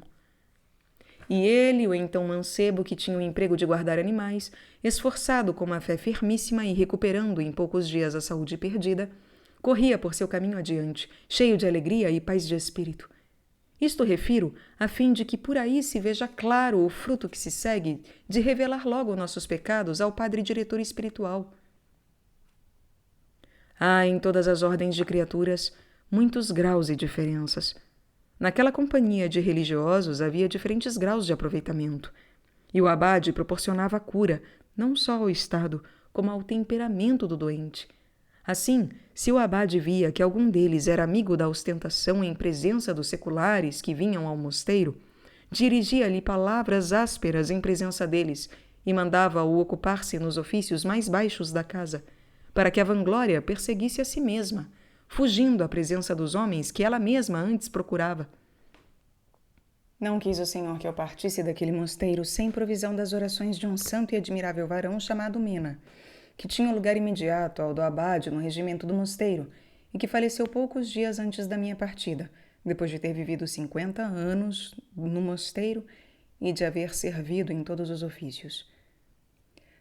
E ele, o então mancebo, que tinha o emprego de guardar animais, esforçado com uma fé firmíssima e recuperando em poucos dias a saúde perdida, corria por seu caminho adiante, cheio de alegria e paz de espírito. Isto refiro a fim de que por aí se veja claro o fruto que se segue de revelar logo nossos pecados ao Padre Diretor espiritual. Há em todas as ordens de criaturas muitos graus e diferenças. Naquela companhia de religiosos havia diferentes graus de aproveitamento, e o abade proporcionava a cura não só ao estado, como ao temperamento do doente, Assim, se o abade via que algum deles era amigo da ostentação em presença dos seculares que vinham ao mosteiro, dirigia-lhe palavras ásperas em presença deles e mandava-o ocupar-se nos ofícios mais baixos da casa, para que a vanglória perseguisse a si mesma, fugindo à presença dos homens que ela mesma antes procurava. Não quis o Senhor que eu partisse daquele mosteiro sem provisão das orações de um santo e admirável varão chamado Mena, que tinha lugar imediato ao do abade no regimento do mosteiro e que faleceu poucos dias antes da minha partida, depois de ter vivido 50 anos no mosteiro e de haver servido em todos os ofícios.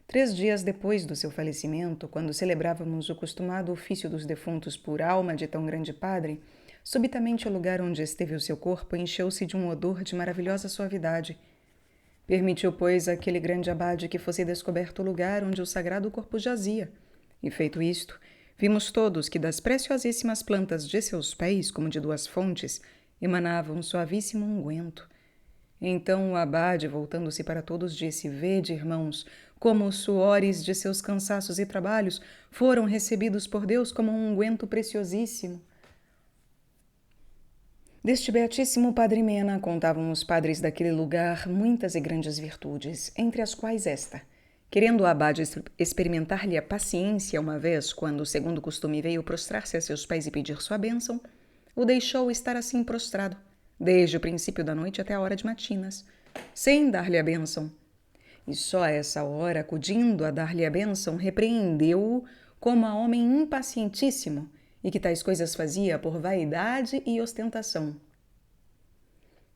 3 dias depois do seu falecimento, quando celebrávamos o costumado ofício dos defuntos por alma de tão grande padre, subitamente o lugar onde esteve o seu corpo encheu-se de um odor de maravilhosa suavidade. Permitiu, pois, aquele grande abade que fosse descoberto o lugar onde o sagrado corpo jazia. E feito isto, vimos todos que das preciosíssimas plantas de seus pés, como de 2 fontes, emanava um suavíssimo unguento. Então o abade, voltando-se para todos, disse: Vede, irmãos, como os suores de seus cansaços e trabalhos foram recebidos por Deus como um unguento preciosíssimo. Deste beatíssimo Padre Mena contavam os padres daquele lugar muitas e grandes virtudes, entre as quais esta. Querendo o abade experimentar-lhe a paciência uma vez, quando, segundo o costume, veio prostrar-se a seus pés e pedir sua bênção, o deixou estar assim prostrado, desde o princípio da noite até a hora de matinas, sem dar-lhe a bênção. E só a essa hora, acudindo a dar-lhe a bênção, repreendeu-o como a homem impacientíssimo, e que tais coisas fazia por vaidade e ostentação.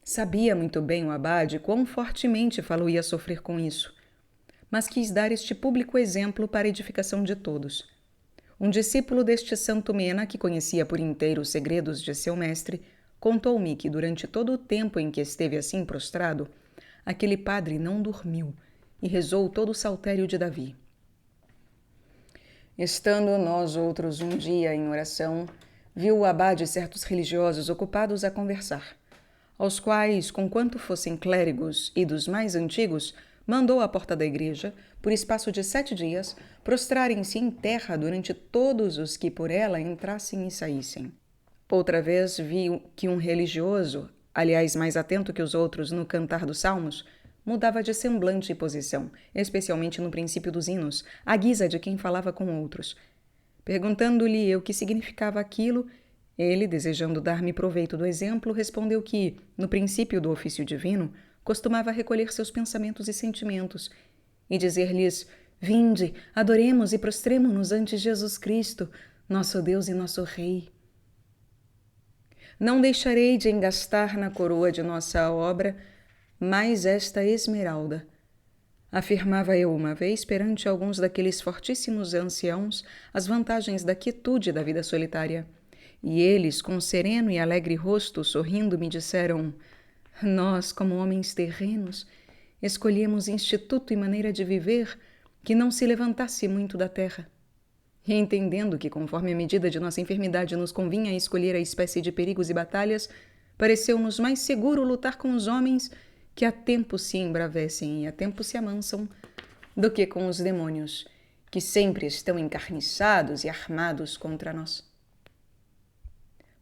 Sabia muito bem o abade quão fortemente Falo ia sofrer com isso, mas quis dar este público exemplo para a edificação de todos. Um discípulo deste santo Mena, que conhecia por inteiro os segredos de seu mestre, contou-me que durante todo o tempo em que esteve assim prostrado, aquele padre não dormiu e rezou todo o saltério de Davi. Estando nós outros um dia em oração, viu o abade certos religiosos ocupados a conversar, aos quais, conquanto fossem clérigos e dos mais antigos, mandou à porta da igreja, por espaço de 7 dias, prostrarem-se em terra durante todos os que por ela entrassem e saíssem. Outra vez vi que um religioso, aliás mais atento que os outros no cantar dos salmos, mudava de semblante e posição, especialmente no princípio dos hinos, à guisa de quem falava com outros. Perguntando-lhe eu que significava aquilo, ele, desejando dar-me proveito do exemplo, respondeu que, no princípio do ofício divino, costumava recolher seus pensamentos e sentimentos e dizer-lhes: Vinde, adoremos e prostremo-nos ante Jesus Cristo, nosso Deus e nosso Rei. Não deixarei de engastar na coroa de nossa obra mais esta esmeralda, afirmava eu uma vez perante alguns daqueles fortíssimos anciãos as vantagens da quietude da vida solitária. E eles, com sereno e alegre rosto, sorrindo, me disseram: Nós, como homens terrenos, escolhemos instituto e maneira de viver que não se levantasse muito da terra. E entendendo que, conforme a medida de nossa enfermidade nos convinha escolher a espécie de perigos e batalhas, pareceu-nos mais seguro lutar com os homens que a tempo se embravecem e a tempo se amansam, do que com os demônios, que sempre estão encarniçados e armados contra nós.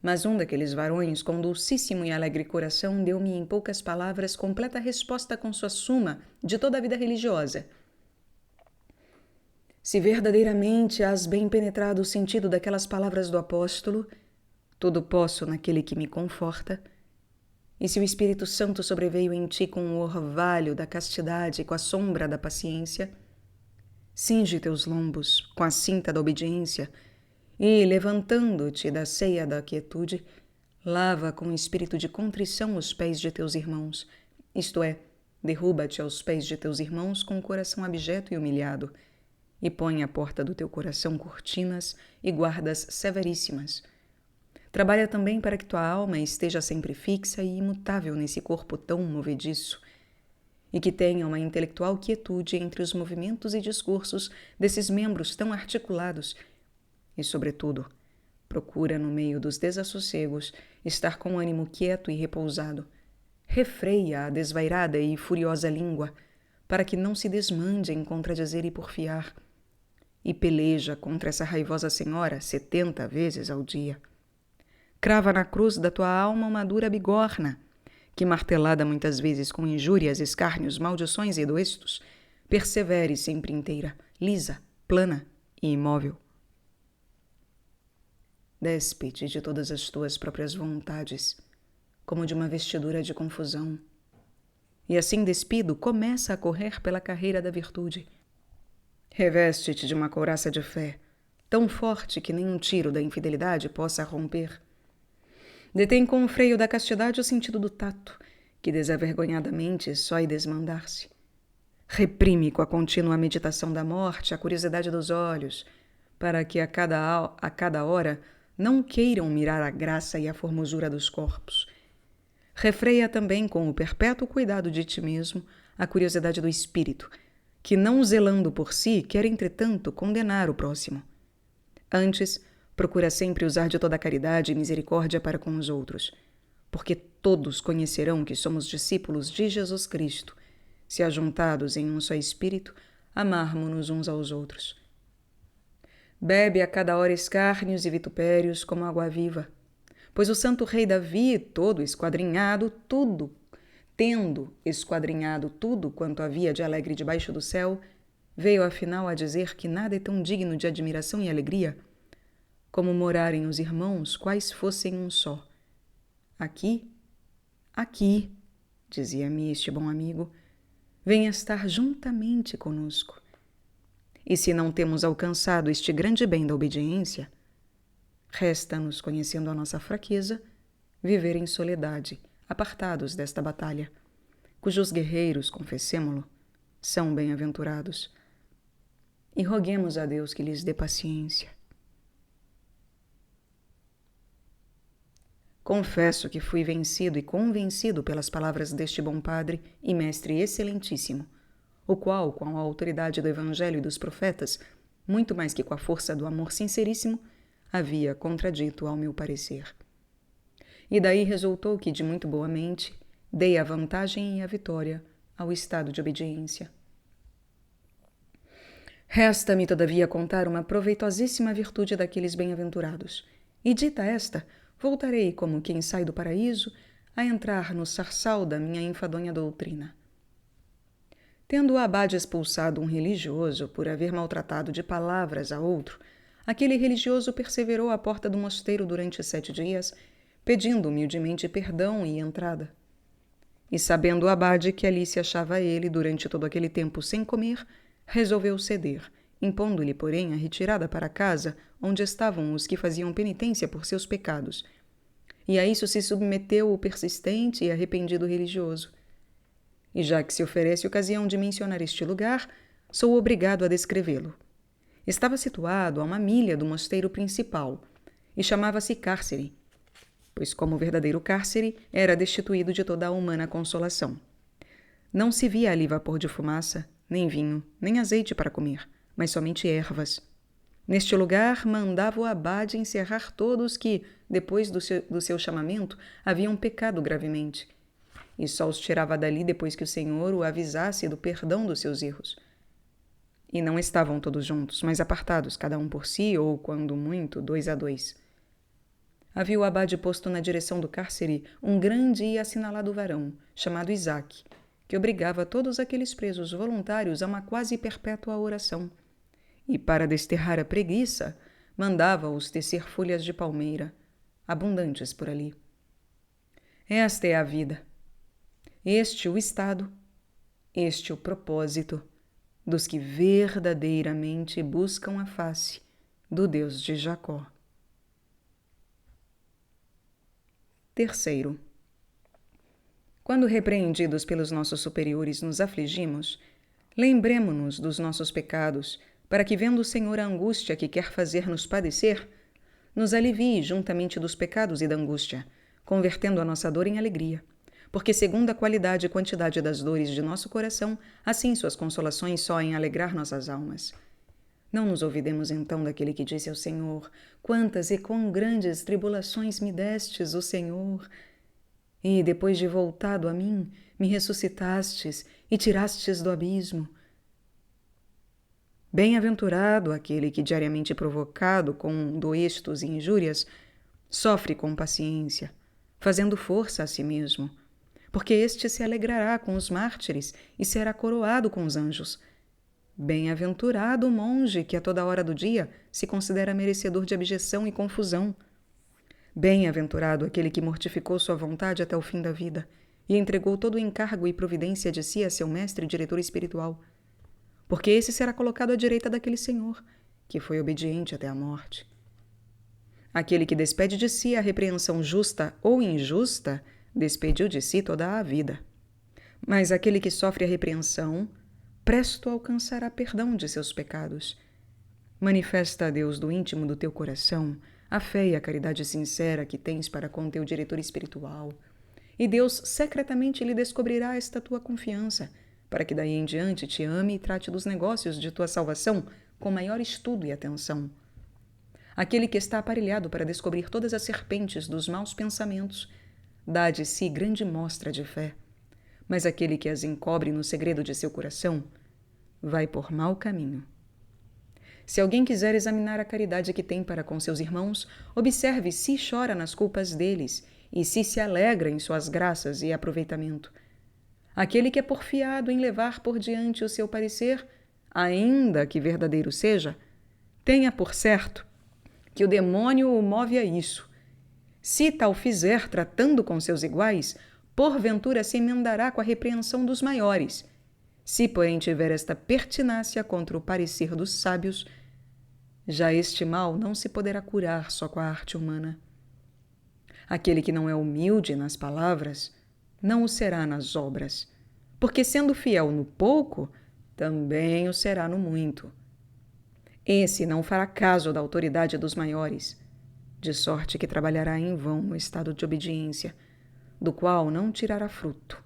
Mas um daqueles varões, com dulcíssimo e alegre coração, deu-me em poucas palavras completa resposta com sua suma de toda a vida religiosa. Se verdadeiramente has bem penetrado o sentido daquelas palavras do apóstolo, tudo posso naquele que me conforta, e se o Espírito Santo sobreveio em ti com o orvalho da castidade e com a sombra da paciência, cinge teus lombos com a cinta da obediência e, levantando-te da ceia da quietude, lava com espírito de contrição os pés de teus irmãos, isto é, derruba-te aos pés de teus irmãos com o coração abjeto e humilhado, e põe à porta do teu coração cortinas e guardas severíssimas. Trabalha também para que tua alma esteja sempre fixa e imutável nesse corpo tão movediço, e que tenha uma intelectual quietude entre os movimentos e discursos desses membros tão articulados, e, sobretudo, procura, no meio dos desassossegos, estar com o ânimo quieto e repousado. Refreia a desvairada e furiosa língua, para que não se desmande em contradizer e porfiar. e peleja contra essa raivosa senhora 70 vezes ao dia. Crava na cruz da tua alma uma dura bigorna, que, martelada muitas vezes com injúrias, escárnios, maldições e doestos, persevere sempre inteira, lisa, plana e imóvel. Despe-te de todas as tuas próprias vontades, como de uma vestidura de confusão. E assim despido, começa a correr pela carreira da virtude. Reveste-te de uma couraça de fé, tão forte que nenhum tiro da infidelidade possa romper. Detém com o freio da castidade o sentido do tato, que desavergonhadamente só desmandar-se. Reprime com a contínua meditação da morte a curiosidade dos olhos, para que a cada hora não queiram mirar a graça e a formosura dos corpos. Refreia também com o perpétuo cuidado de ti mesmo a curiosidade do espírito, que, não zelando por si, quer, entretanto, condenar o próximo. Antes, procura sempre usar de toda a caridade e misericórdia para com os outros, porque todos conhecerão que somos discípulos de Jesus Cristo, se ajuntados em um só espírito, amarmos-nos uns aos outros. Bebe a cada hora escárnios e vitupérios como água viva, pois o santo rei Davi, tendo esquadrinhado tudo quanto havia de alegre debaixo do céu, veio afinal a dizer que nada é tão digno de admiração e alegria como morarem os irmãos quais fossem um só. Aqui, dizia-me este bom amigo, vem estar juntamente conosco. E se não temos alcançado este grande bem da obediência, resta-nos, conhecendo a nossa fraqueza, viver em soledade, apartados desta batalha, cujos guerreiros, confessemo-lo, são bem-aventurados. E roguemos a Deus que lhes dê paciência. Confesso que fui vencido e convencido pelas palavras deste bom padre e mestre excelentíssimo, o qual, com a autoridade do Evangelho e dos profetas, muito mais que com a força do amor sinceríssimo, havia contradito ao meu parecer. E daí resultou que, de muito boa mente, dei a vantagem e a vitória ao estado de obediência. Resta-me, todavia, contar uma proveitosíssima virtude daqueles bem-aventurados, e dita esta, voltarei, como quem sai do paraíso, a entrar no sarçal da minha enfadonha doutrina. Tendo o abade expulsado um religioso por haver maltratado de palavras a outro, aquele religioso perseverou à porta do mosteiro durante 7 dias, pedindo humildemente perdão e entrada. E sabendo o abade que ali se achava ele durante todo aquele tempo sem comer, resolveu ceder, impondo-lhe, porém, a retirada para casa, onde estavam os que faziam penitência por seus pecados. E a isso se submeteu o persistente e arrependido religioso. E já que se oferece ocasião de mencionar este lugar, sou obrigado a descrevê-lo. Estava situado a 1 milha do mosteiro principal e chamava-se cárcere, pois, como verdadeiro cárcere, era destituído de toda a humana consolação. Não se via ali vapor de fumaça, nem vinho, nem azeite para comer, mas somente ervas. Neste lugar mandava o abade encerrar todos que, depois do seu chamamento, haviam pecado gravemente, e só os tirava dali depois que o Senhor o avisasse do perdão dos seus erros. E não estavam todos juntos, mas apartados, cada um por si, ou, quando muito, 2 a 2. Havia o abade posto na direção do cárcere um grande e assinalado varão, chamado Isaque, que obrigava todos aqueles presos voluntários a uma quase perpétua oração, e, para desterrar a preguiça, mandava-os tecer folhas de palmeira, abundantes por ali. Esta é a vida. Este o estado, este o propósito dos que verdadeiramente buscam a face do Deus de Jacó. Terceiro, quando repreendidos pelos nossos superiores nos afligimos, lembremo-nos dos nossos pecados, para que, vendo o Senhor a angústia que quer fazer-nos padecer, nos alivie juntamente dos pecados e da angústia, convertendo a nossa dor em alegria. Porque, segundo a qualidade e quantidade das dores de nosso coração, assim suas consolações soem alegrar nossas almas. Não nos olvidemos então daquele que disse ao Senhor: quantas e quão grandes tribulações me destes, ó Senhor! E, depois de voltado a mim, me ressuscitastes e tirastes do abismo. Bem-aventurado aquele que, diariamente provocado com doestos e injúrias, sofre com paciência, fazendo força a si mesmo, porque este se alegrará com os mártires e será coroado com os anjos. Bem-aventurado o monge que a toda hora do dia se considera merecedor de abjeção e confusão. Bem-aventurado aquele que mortificou sua vontade até o fim da vida e entregou todo o encargo e providência de si a seu mestre e diretor espiritual, porque esse será colocado à direita daquele Senhor, que foi obediente até a morte. Aquele que despede de si a repreensão justa ou injusta, despediu de si toda a vida. Mas aquele que sofre a repreensão, presto alcançará perdão de seus pecados. Manifesta a Deus do íntimo do teu coração a fé e a caridade sincera que tens para com teu diretor espiritual, e Deus secretamente lhe descobrirá esta tua confiança, para que daí em diante te ame e trate dos negócios de tua salvação com maior estudo e atenção. Aquele que está aparelhado para descobrir todas as serpentes dos maus pensamentos, dá de si grande mostra de fé, mas aquele que as encobre no segredo de seu coração, vai por mau caminho. Se alguém quiser examinar a caridade que tem para com seus irmãos, observe se chora nas culpas deles e se alegra em suas graças e aproveitamento. Aquele que é porfiado em levar por diante o seu parecer, ainda que verdadeiro seja, tenha por certo que o demônio o move a isso. Se tal fizer tratando com seus iguais, porventura se emendará com a repreensão dos maiores. Se, porém, tiver esta pertinácia contra o parecer dos sábios, já este mal não se poderá curar só com a arte humana. Aquele que não é humilde nas palavras, não o será nas obras, porque sendo fiel no pouco, também o será no muito. Esse não fará caso da autoridade dos maiores, de sorte que trabalhará em vão no estado de obediência, do qual não tirará fruto.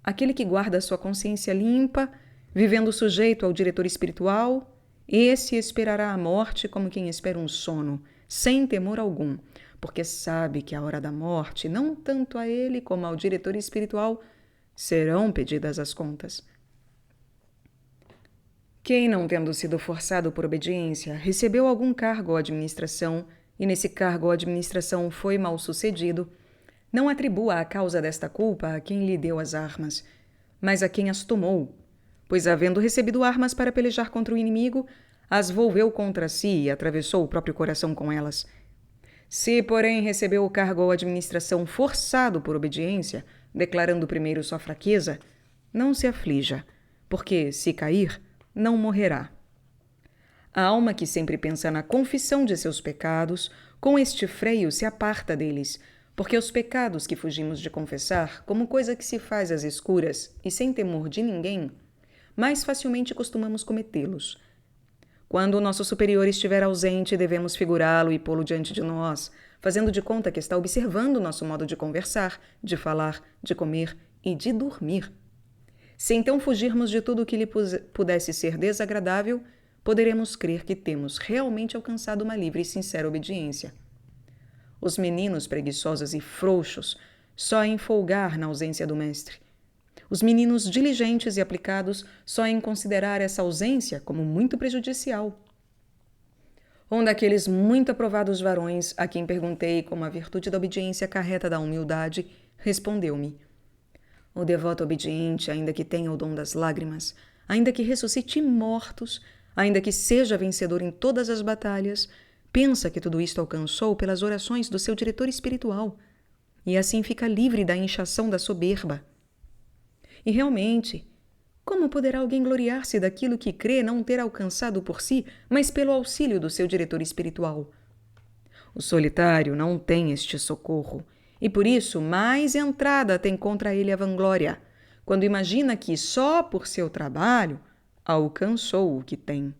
Aquele que guarda sua consciência limpa, vivendo sujeito ao diretor espiritual, esse esperará a morte como quem espera um sono, sem temor algum, porque sabe que a hora da morte, não tanto a ele como ao diretor espiritual, serão pedidas as contas. Quem, não tendo sido forçado por obediência, recebeu algum cargo ou administração, e nesse cargo ou administração foi mal sucedido, não atribua a causa desta culpa a quem lhe deu as armas, mas a quem as tomou, pois, havendo recebido armas para pelejar contra o inimigo, as volveu contra si e atravessou o próprio coração com elas. Se, porém, recebeu o cargo ou administração forçado por obediência, declarando primeiro sua fraqueza, não se aflija, porque, se cair, não morrerá. A alma que sempre pensa na confissão de seus pecados, com este freio se aparta deles, porque os pecados que fugimos de confessar, como coisa que se faz às escuras e sem temor de ninguém, mais facilmente costumamos cometê-los. Quando o nosso superior estiver ausente, devemos figurá-lo e pô-lo diante de nós, fazendo de conta que está observando o nosso modo de conversar, de falar, de comer e de dormir. Se então fugirmos de tudo o que lhe pudesse ser desagradável, poderemos crer que temos realmente alcançado uma livre e sincera obediência. Os meninos preguiçosos e frouxos só em folgar na ausência do mestre. Os meninos diligentes e aplicados só em considerar essa ausência como muito prejudicial. Um daqueles muito aprovados varões, a quem perguntei como a virtude da obediência carreta da humildade, respondeu-me: o devoto obediente, ainda que tenha o dom das lágrimas, ainda que ressuscite mortos, ainda que seja vencedor em todas as batalhas, pensa que tudo isto alcançou pelas orações do seu diretor espiritual, e assim fica livre da inchação da soberba. E realmente, como poderá alguém gloriar-se daquilo que crê não ter alcançado por si, mas pelo auxílio do seu diretor espiritual? O solitário não tem este socorro, e por isso mais entrada tem contra ele a vanglória, quando imagina que só por seu trabalho alcançou o que tem.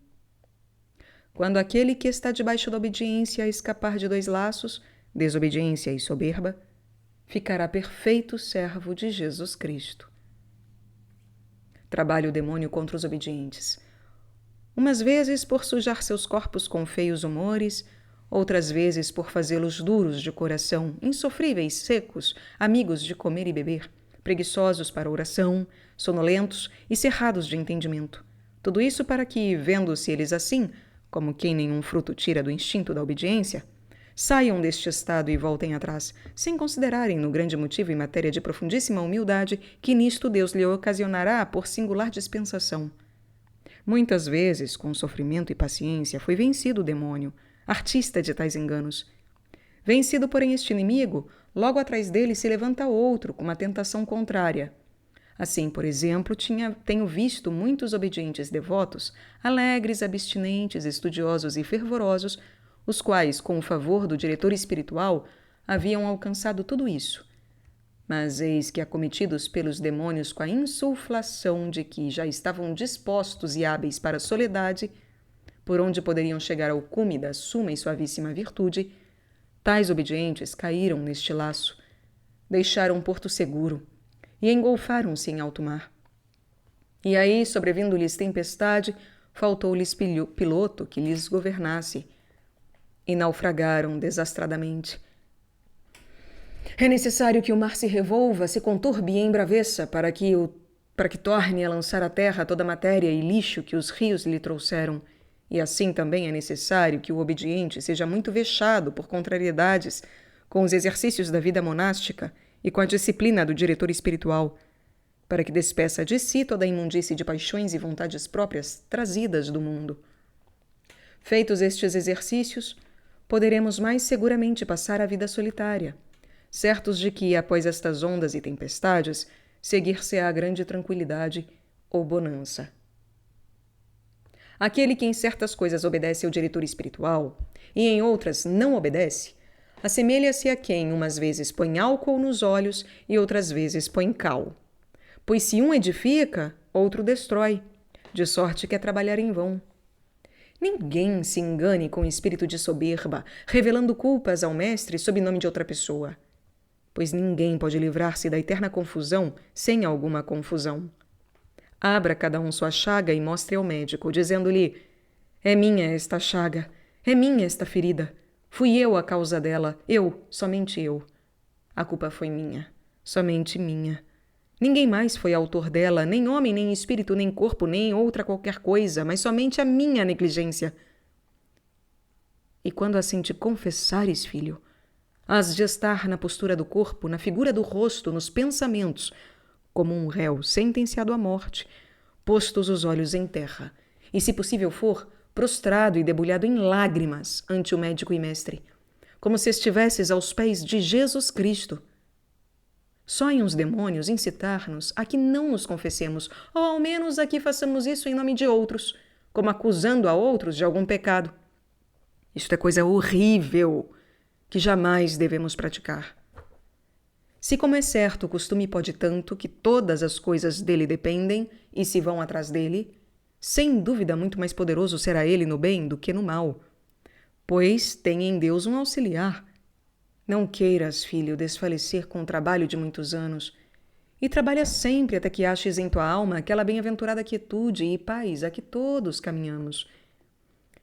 Quando aquele que está debaixo da obediência escapar de dois laços, desobediência e soberba, ficará perfeito servo de Jesus Cristo. Trabalha o demônio contra os obedientes. Umas vezes por sujar seus corpos com feios humores, outras vezes por fazê-los duros de coração, insofríveis, secos, amigos de comer e beber, preguiçosos para oração, sonolentos e cerrados de entendimento. Tudo isso para que, vendo-se eles assim, como quem nenhum fruto tira do instinto da obediência, saiam deste estado e voltem atrás, sem considerarem no grande motivo em matéria de profundíssima humildade que nisto Deus lhe ocasionará por singular dispensação. Muitas vezes, com sofrimento e paciência, foi vencido o demônio, artista de tais enganos. Vencido, porém, este inimigo, logo atrás dele se levanta outro com uma tentação contrária. Assim, por exemplo, tenho visto muitos obedientes devotos, alegres, abstinentes, estudiosos e fervorosos, os quais, com o favor do diretor espiritual, haviam alcançado tudo isso. Mas eis que, acometidos pelos demônios com a insuflação de que já estavam dispostos e hábeis para a soledade, por onde poderiam chegar ao cume da suma e suavíssima virtude, tais obedientes caíram neste laço, deixaram porto seguro e engolfaram-se em alto mar. E aí, sobrevindo-lhes tempestade, faltou-lhes piloto que lhes governasse, e naufragaram desastradamente. É necessário que o mar se revolva, se conturbe e embraveça para que torne a lançar à terra toda a matéria e lixo que os rios lhe trouxeram. E assim também é necessário que o obediente seja muito vexado por contrariedades com os exercícios da vida monástica e com a disciplina do diretor espiritual, para que despeça de si toda a imundície de paixões e vontades próprias trazidas do mundo. Feitos estes exercícios, poderemos mais seguramente passar a vida solitária, certos de que, após estas ondas e tempestades, seguir-se-á a grande tranquilidade ou bonança. Aquele que em certas coisas obedece ao diretor espiritual e em outras não obedece, assemelha-se a quem umas vezes põe álcool nos olhos e outras vezes põe cal. Pois se um edifica, outro destrói, de sorte que é trabalhar em vão. Ninguém se engane com espírito de soberba, revelando culpas ao mestre sob nome de outra pessoa, pois ninguém pode livrar-se da eterna confusão sem alguma confusão. Abra cada um sua chaga e mostre ao médico, dizendo-lhe: é minha esta chaga, é minha esta ferida. Fui eu a causa dela, eu, somente eu. A culpa foi minha, somente minha. Ninguém mais foi autor dela, nem homem, nem espírito, nem corpo, nem outra qualquer coisa, mas somente a minha negligência. E quando assim te confessares, filho, has de estar na postura do corpo, na figura do rosto, nos pensamentos, como um réu sentenciado à morte, postos os olhos em terra, e, se possível for, prostrado e debulhado em lágrimas ante o médico e mestre, como se estivesses aos pés de Jesus Cristo. Soem os demônios incitar-nos a que não nos confessemos, ou ao menos a que façamos isso em nome de outros, como acusando a outros de algum pecado. Isto é coisa horrível, que jamais devemos praticar. Se, como é certo, o costume pode tanto que todas as coisas dele dependem e se vão atrás dele, sem dúvida muito mais poderoso será ele no bem do que no mal, pois tem em Deus um auxiliar. Não queiras, filho, desfalecer com o trabalho de muitos anos, e trabalha sempre até que aches em tua alma aquela bem-aventurada quietude e paz a que todos caminhamos.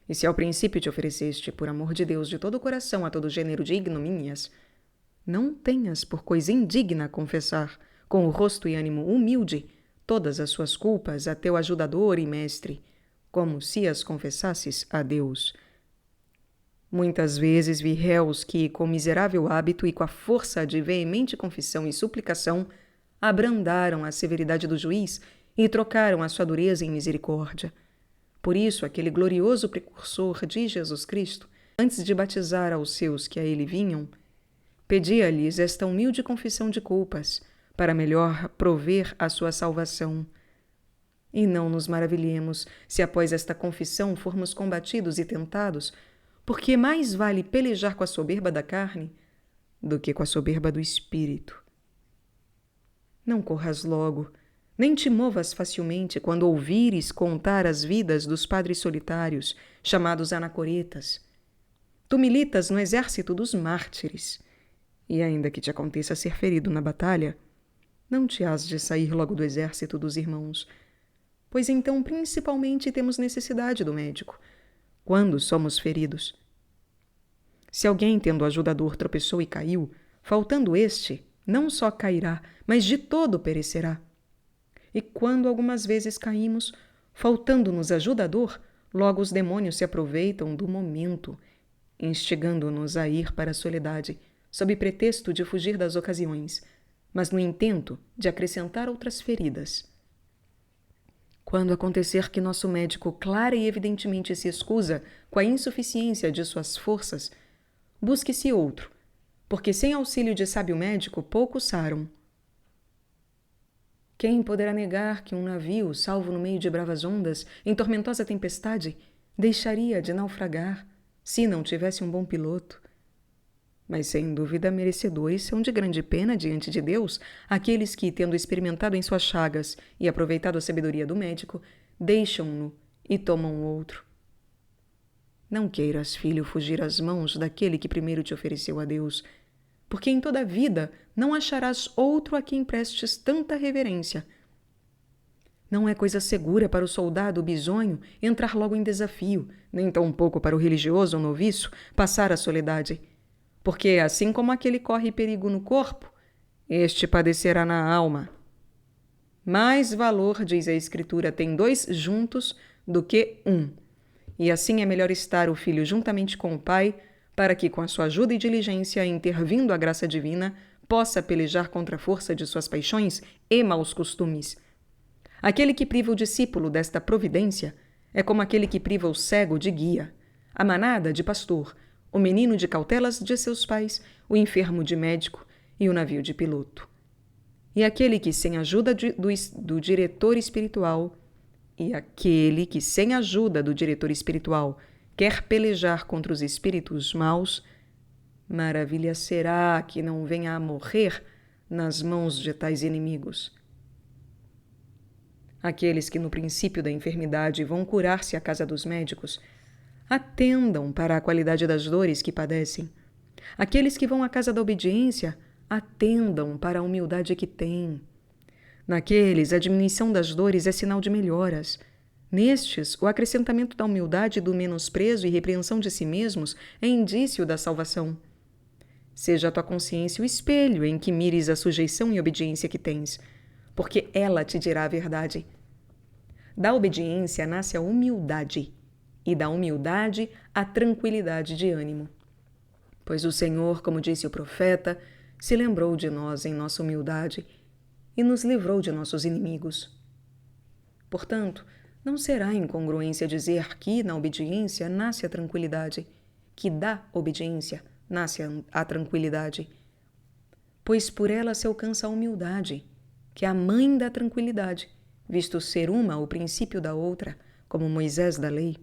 E se ao princípio te ofereceste, por amor de Deus, de todo o coração a todo gênero de ignomínias, não tenhas por coisa indigna confessar, com o rosto e ânimo humilde, todas as suas culpas a teu ajudador e mestre, como se as confessasses a Deus. Muitas vezes vi réus que, com miserável hábito e com a força de veemente confissão e suplicação, abrandaram a severidade do juiz e trocaram a sua dureza em misericórdia. Por isso, aquele glorioso precursor de Jesus Cristo, antes de batizar aos seus que a ele vinham, pedia-lhes esta humilde confissão de culpas, para melhor prover a sua salvação. E não nos maravilhemos se após esta confissão formos combatidos e tentados, porque mais vale pelejar com a soberba da carne do que com a soberba do espírito. Não corras logo, nem te movas facilmente quando ouvires contar as vidas dos padres solitários, chamados anacoretas. Tu militas no exército dos mártires, e ainda que te aconteça ser ferido na batalha, não te hás de sair logo do exército dos irmãos, pois então principalmente temos necessidade do médico, quando somos feridos. Se alguém, tendo ajudador, tropeçou e caiu, faltando este, não só cairá, mas de todo perecerá. E quando algumas vezes caímos, Faltando-nos ajudador, logo os demônios se aproveitam do momento, instigando-nos a ir para a soledade, sob pretexto de fugir das ocasiões, mas no intento de acrescentar outras feridas. Quando acontecer que nosso médico clara e evidentemente se excusa com a insuficiência de suas forças, busque-se outro, porque sem auxílio de sábio médico poucos saram. Quem poderá negar que um navio, salvo no meio de bravas ondas, em tormentosa tempestade, deixaria de naufragar, se não tivesse um bom piloto? Mas, sem dúvida, merecedores são de grande pena diante de Deus aqueles que, tendo experimentado em suas chagas e aproveitado a sabedoria do médico, deixam-no e tomam outro. Não queiras, filho, fugir às mãos daquele que primeiro te ofereceu a Deus, porque em toda a vida não acharás outro a quem prestes tanta reverência. Não é coisa segura para o soldado bisonho entrar logo em desafio, nem tampouco para o religioso ou noviço passar a soledade, porque, assim como aquele corre perigo no corpo, este padecerá na alma. Mais valor, diz a Escritura, tem 2 juntos do que 1, e assim é melhor estar o filho juntamente com o pai, para que, com a sua ajuda e diligência, intervindo a graça divina, possa pelejar contra a força de suas paixões e maus costumes. Aquele que priva o discípulo desta providência é como aquele que priva o cego de guia, a manada de pastor, o menino de cautelas de seus pais, o enfermo de médico e o navio de piloto. E aquele que, sem ajuda do diretor espiritual, quer pelejar contra os espíritos maus, maravilha será que não venha a morrer nas mãos de tais inimigos. Aqueles que no princípio da enfermidade vão curar-se à casa dos médicos, atendam para a qualidade das dores que padecem. Aqueles que vão à casa da obediência, atendam para a humildade que têm. Naqueles, a diminuição das dores é sinal de melhoras. Nestes, o acrescentamento da humildade e do menosprezo e repreensão de si mesmos é indício da salvação. Seja a tua consciência o espelho em que mires a sujeição e obediência que tens, porque ela te dirá a verdade. Da obediência nasce a humildade, e da humildade a tranquilidade de ânimo. Pois o Senhor, como disse o profeta, se lembrou de nós em nossa humildade e nos livrou de nossos inimigos. Portanto, não será incongruência dizer que na obediência nasce a tranquilidade, que da obediência nasce a tranquilidade, pois por ela se alcança a humildade, que é a mãe da tranquilidade, visto ser uma o princípio da outra, como Moisés da lei.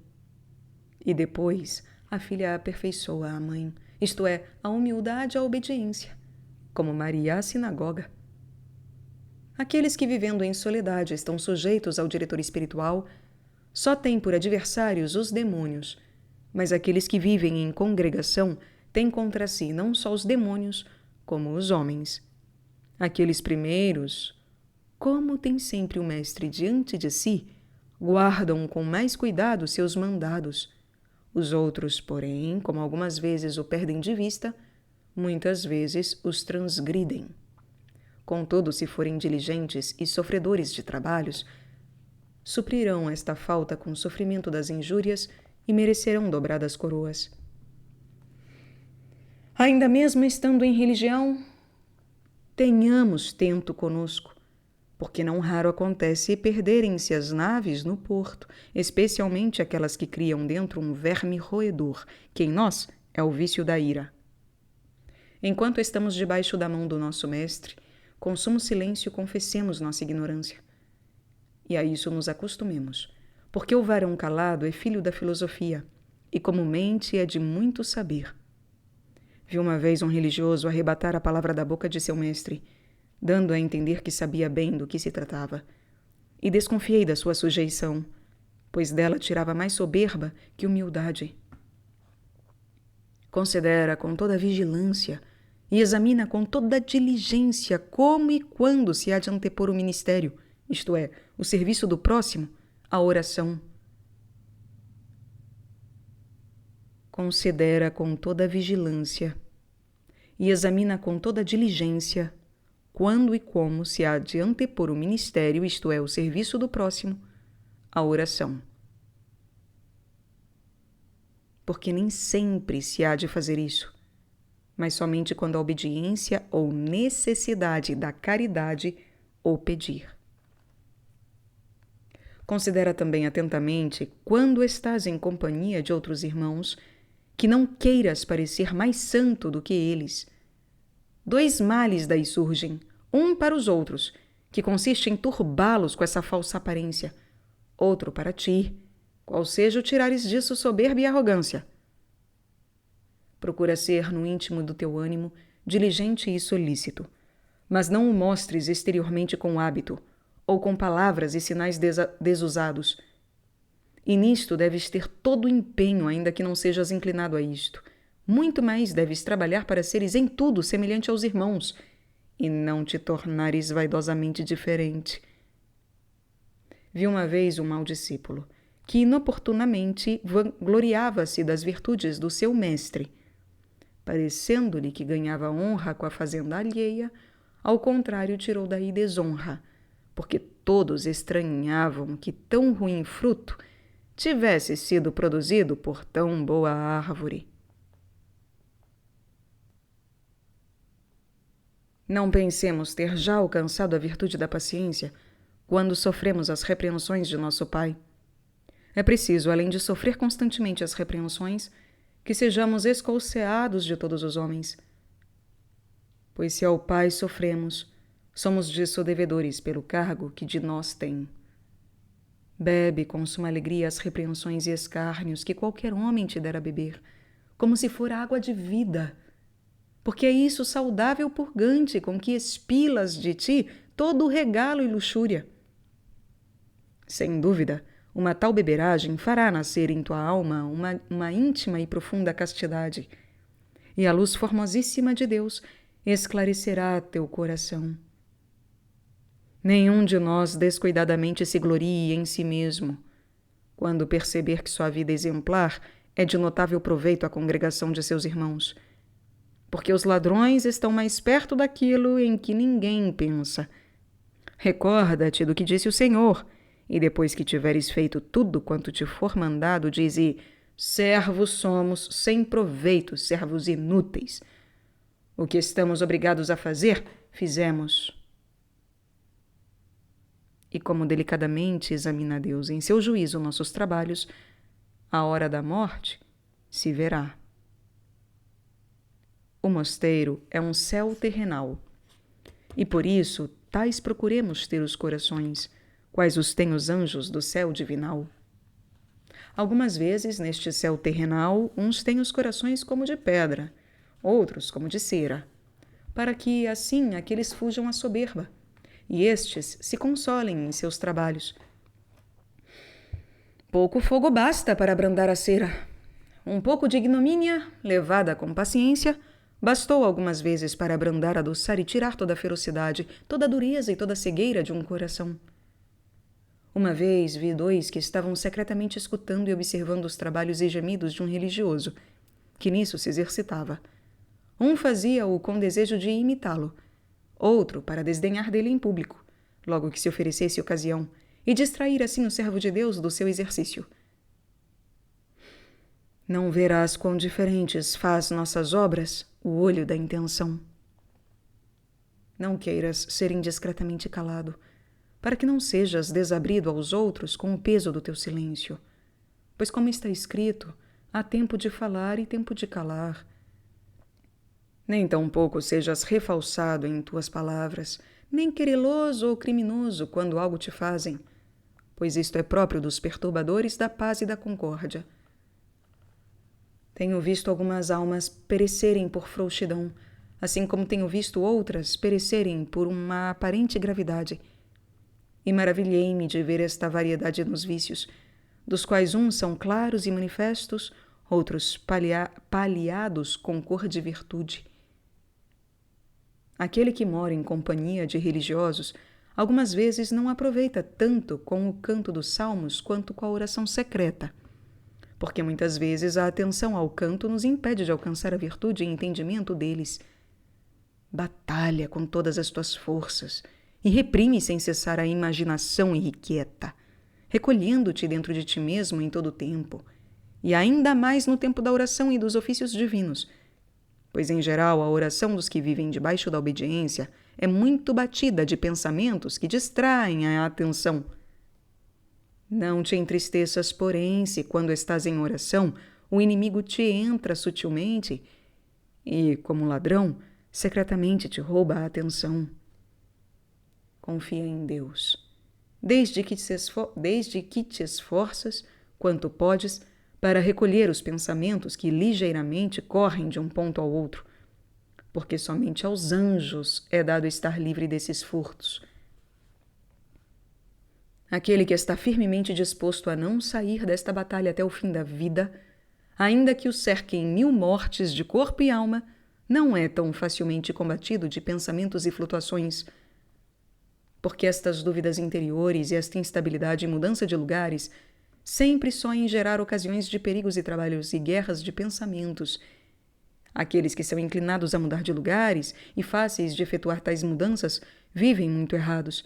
E depois a filha aperfeiçoa a mãe, isto é, a humildade à obediência, como Maria à sinagoga. Aqueles que, vivendo em soledade, estão sujeitos ao diretor espiritual, só têm por adversários os demônios, mas aqueles que vivem em congregação têm contra si não só os demônios, como os homens. Aqueles primeiros, como tem sempre o mestre diante de si, guardam com mais cuidado seus mandados. Os outros, porém, como algumas vezes o perdem de vista, muitas vezes os transgridem. Contudo, se forem diligentes e sofredores de trabalhos, suprirão esta falta com o sofrimento das injúrias e merecerão dobradas coroas. Ainda mesmo estando em religião, tenhamos tento conosco, porque não raro acontece perderem-se as naves no porto, especialmente aquelas que criam dentro um verme roedor, que em nós é o vício da ira. Enquanto estamos debaixo da mão do nosso mestre, com sumo silêncio confessemos nossa ignorância. E a isso nos acostumemos, porque o varão calado é filho da filosofia, e comumente é de muito saber. Vi uma vez um religioso arrebatar a palavra da boca de seu mestre, dando a entender que sabia bem do que se tratava, e desconfiei da sua sujeição, pois dela tirava mais soberba que humildade. Considera com toda vigilância e examina com toda diligência como e quando se há de antepor o ministério, isto é, o serviço do próximo, à oração. Considera com toda vigilância e examina com toda diligência quando e como se há de antepor o ministério, isto é, o serviço do próximo, a oração. Porque nem sempre se há de fazer isso, mas somente quando a obediência ou necessidade da caridade o pedir. Considera também atentamente quando estás em companhia de outros irmãos que não queiras parecer mais santo do que eles. 2 males daí surgem, um para os outros, que consiste em turbá-los com essa falsa aparência, outro para ti, qual seja o tirares disso soberba e arrogância. Procura ser, no íntimo do teu ânimo, diligente e solícito, mas não o mostres exteriormente com hábito, ou com palavras e sinais desusados. E nisto deves ter todo o empenho, ainda que não sejas inclinado a isto. Muito mais deves trabalhar para seres em tudo semelhante aos irmãos, e não te tornares vaidosamente diferente. Vi uma vez um mau discípulo, que inoportunamente gloriava-se das virtudes do seu mestre. Parecendo-lhe que ganhava honra com a fazenda alheia, ao contrário tirou daí desonra, porque todos estranhavam que tão ruim fruto tivesse sido produzido por tão boa árvore. Não pensemos ter já alcançado a virtude da paciência quando sofremos as repreensões de nosso Pai. É preciso, além de sofrer constantemente as repreensões, que sejamos escolceados de todos os homens. Pois se ao Pai sofremos, somos disso devedores pelo cargo que de nós tem. Bebe com suma alegria as repreensões e escárnios que qualquer homem te dera a beber, como se for água de vida, porque é isso saudável purgante com que expilas de ti todo o regalo e luxúria. Sem dúvida, uma tal beberagem fará nascer em tua alma uma íntima e profunda castidade, e a luz formosíssima de Deus esclarecerá teu coração. Nenhum de nós descuidadamente se glorie em si mesmo, quando perceber que sua vida exemplar é de notável proveito à congregação de seus irmãos, porque os ladrões estão mais perto daquilo em que ninguém pensa. Recorda-te do que disse o Senhor, e depois que tiveres feito tudo quanto te for mandado, dize: servos somos sem proveito, servos inúteis. O que estamos obrigados a fazer, fizemos. E como delicadamente examina Deus em seu juízo nossos trabalhos, a hora da morte se verá. O mosteiro é um céu terrenal, e por isso tais procuremos ter os corações, quais os têm os anjos do céu divinal. Algumas vezes, neste céu terrenal, uns têm os corações como de pedra, outros como de cera, para que, assim, aqueles fujam à soberba, e estes se consolem em seus trabalhos. Pouco fogo basta para abrandar a cera. Um pouco de ignomínia, levada com paciência, bastou algumas vezes para abrandar, adoçar e tirar toda a ferocidade, toda a dureza e toda a cegueira de um coração. Uma vez vi 2 que estavam secretamente escutando e observando os trabalhos e gemidos de um religioso, que nisso se exercitava. Um fazia-o com desejo de imitá-lo, outro para desdenhar dele em público, logo que se oferecesse ocasião, e distrair assim o servo de Deus do seu exercício. Não verás quão diferentes faz nossas obras o olho da intenção. Não queiras ser indiscretamente calado, para que não sejas desabrido aos outros com o peso do teu silêncio, pois, como está escrito, há tempo de falar e tempo de calar. Nem tampouco sejas refalsado em tuas palavras, nem quereloso ou criminoso quando algo te fazem, pois isto é próprio dos perturbadores da paz e da concórdia. Tenho visto algumas almas perecerem por frouxidão, assim como tenho visto outras perecerem por uma aparente gravidade. E maravilhei-me de ver esta variedade nos vícios, dos quais uns são claros e manifestos, outros paliados com cor de virtude. Aquele que mora em companhia de religiosos, algumas vezes não aproveita tanto com o canto dos salmos quanto com a oração secreta, porque muitas vezes a atenção ao canto nos impede de alcançar a virtude e entendimento deles. Batalha com todas as tuas forças e reprime sem cessar a imaginação irrequieta. recolhendo-te dentro de ti mesmo em todo o tempo, e ainda mais no tempo da oração e dos ofícios divinos, pois, em geral, a oração dos que vivem debaixo da obediência é muito batida de pensamentos que distraem a atenção. Não te entristeças, porém, se quando estás em oração, o inimigo te entra sutilmente e, como ladrão, secretamente te rouba a atenção. Confia em Deus. Desde que te esforças, quanto podes, para recolher os pensamentos que ligeiramente correm de um ponto ao outro, porque somente aos anjos é dado estar livre desses furtos. Aquele que está firmemente disposto a não sair desta batalha até o fim da vida, ainda que o cerquem 1000 mortes de corpo e alma, não é tão facilmente combatido de pensamentos e flutuações, porque estas dúvidas interiores e esta instabilidade e mudança de lugares sempre só em gerar ocasiões de perigos e trabalhos e guerras de pensamentos. Aqueles que são inclinados a mudar de lugares e fáceis de efetuar tais mudanças vivem muito errados,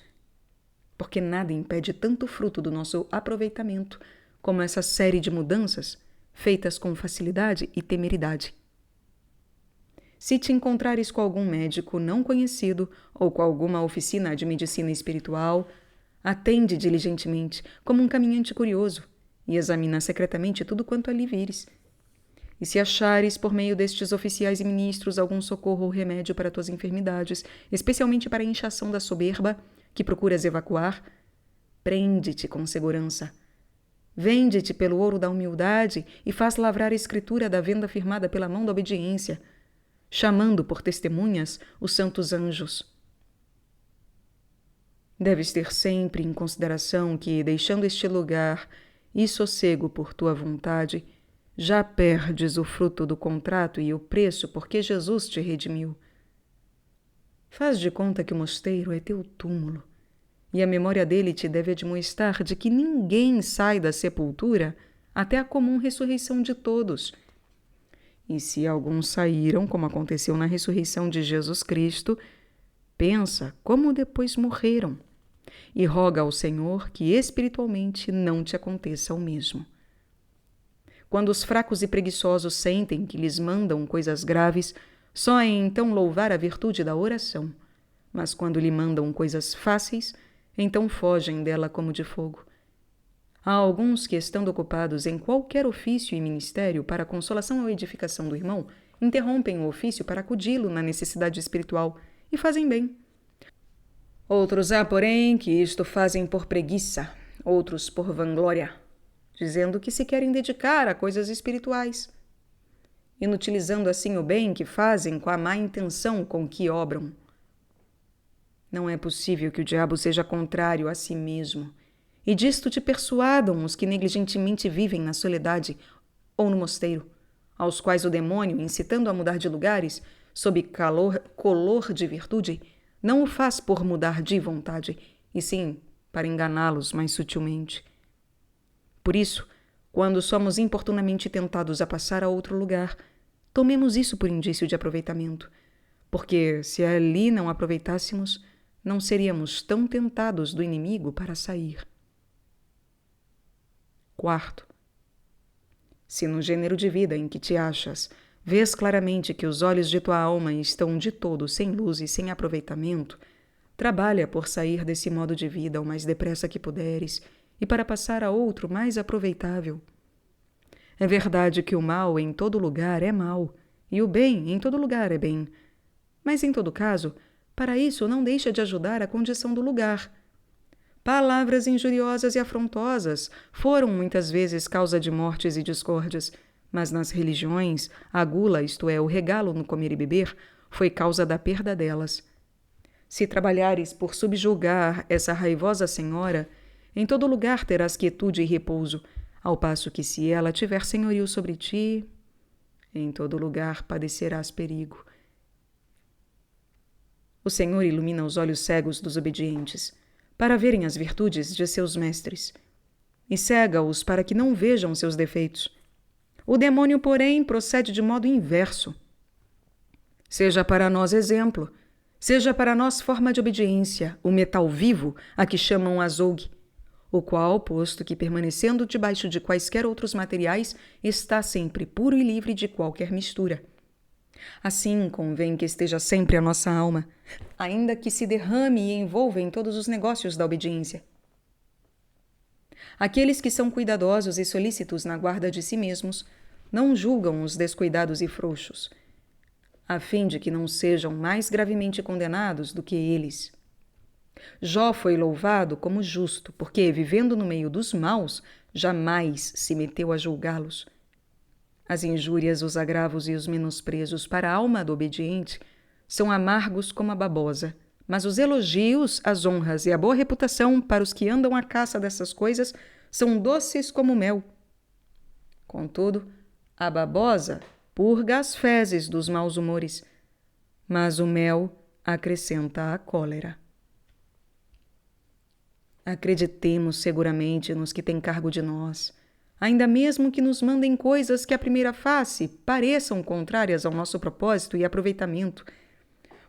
porque nada impede tanto fruto do nosso aproveitamento como essa série de mudanças feitas com facilidade e temeridade. Se te encontrares com algum médico não conhecido ou com alguma oficina de medicina espiritual, atende diligentemente, como um caminhante curioso, e examina secretamente tudo quanto ali vires. E se achares, por meio destes oficiais e ministros, algum socorro ou remédio para tuas enfermidades, especialmente para a inchação da soberba, que procuras evacuar, prende-te com segurança. Vende-te pelo ouro da humildade e faz lavrar a escritura da venda firmada pela mão da obediência, chamando por testemunhas os santos anjos. Deves ter sempre em consideração que, deixando este lugar e sossego por tua vontade, já perdes o fruto do contrato e o preço porque Jesus te redimiu. Faz de conta que o mosteiro é teu túmulo, e a memória dele te deve admoestar de que ninguém sai da sepultura até a comum ressurreição de todos. E se alguns saíram, como aconteceu na ressurreição de Jesus Cristo, pensa como depois morreram, e roga ao Senhor que espiritualmente não te aconteça o mesmo. Quando os fracos e preguiçosos sentem que lhes mandam coisas graves, só é então louvar a virtude da oração, mas quando lhe mandam coisas fáceis, então fogem dela como de fogo. Há alguns que, estando ocupados em qualquer ofício e ministério para a consolação ou edificação do irmão, interrompem o ofício para acudi-lo na necessidade espiritual, e fazem bem. Outros há, porém, que isto fazem por preguiça, outros por vanglória, dizendo que se querem dedicar a coisas espirituais, inutilizando assim o bem que fazem com a má intenção com que obram. Não é possível que o diabo seja contrário a si mesmo, e disto te persuadam os que negligentemente vivem na soledade ou no mosteiro, aos quais o demônio, incitando a mudar de lugares, sob color de virtude, não o faz por mudar de vontade, e sim para enganá-los mais sutilmente. Por isso, quando somos importunamente tentados a passar a outro lugar, tomemos isso por indício de aproveitamento, porque se ali não aproveitássemos, não seríamos tão tentados do inimigo para sair. Quarto, se no gênero de vida em que te achas, vês claramente que os olhos de tua alma estão de todo sem luz e sem aproveitamento, trabalha por sair desse modo de vida o mais depressa que puderes e para passar a outro mais aproveitável. É verdade que o mal em todo lugar é mal, e o bem em todo lugar é bem, mas em todo caso, para isso não deixa de ajudar a condição do lugar. Palavras injuriosas e afrontosas foram muitas vezes causa de mortes e discórdias, mas nas religiões, a gula, isto é, o regalo no comer e beber, foi causa da perda delas. Se trabalhares por subjugar essa raivosa senhora, em todo lugar terás quietude e repouso, ao passo que se ela tiver senhorio sobre ti, em todo lugar padecerás perigo. O Senhor ilumina os olhos cegos dos obedientes, para verem as virtudes de seus mestres, e cega-os para que não vejam seus defeitos. O demônio, porém, procede de modo inverso. Seja para nós exemplo, seja para nós forma de obediência, o metal vivo a que chamam azougue. o qual, posto que permanecendo debaixo de quaisquer outros materiais, está sempre puro e livre de qualquer mistura. Assim convém que esteja sempre a nossa alma, ainda que se derrame e envolva em todos os negócios da obediência. Aqueles que são cuidadosos e solícitos na guarda de si mesmos não julgam os descuidados e frouxos, a fim de que não sejam mais gravemente condenados do que eles. Jó foi louvado como justo, porque, vivendo no meio dos maus, jamais se meteu a julgá-los. As injúrias, os agravos e os menosprezos para a alma do obediente são amargos como a babosa, mas os elogios, as honras e a boa reputação para os que andam à caça dessas coisas são doces como mel. Contudo, a babosa purga as fezes dos maus humores, mas o mel acrescenta a cólera. Acreditemos seguramente nos que têm cargo de nós, ainda mesmo que nos mandem coisas que à primeira face pareçam contrárias ao nosso propósito e aproveitamento,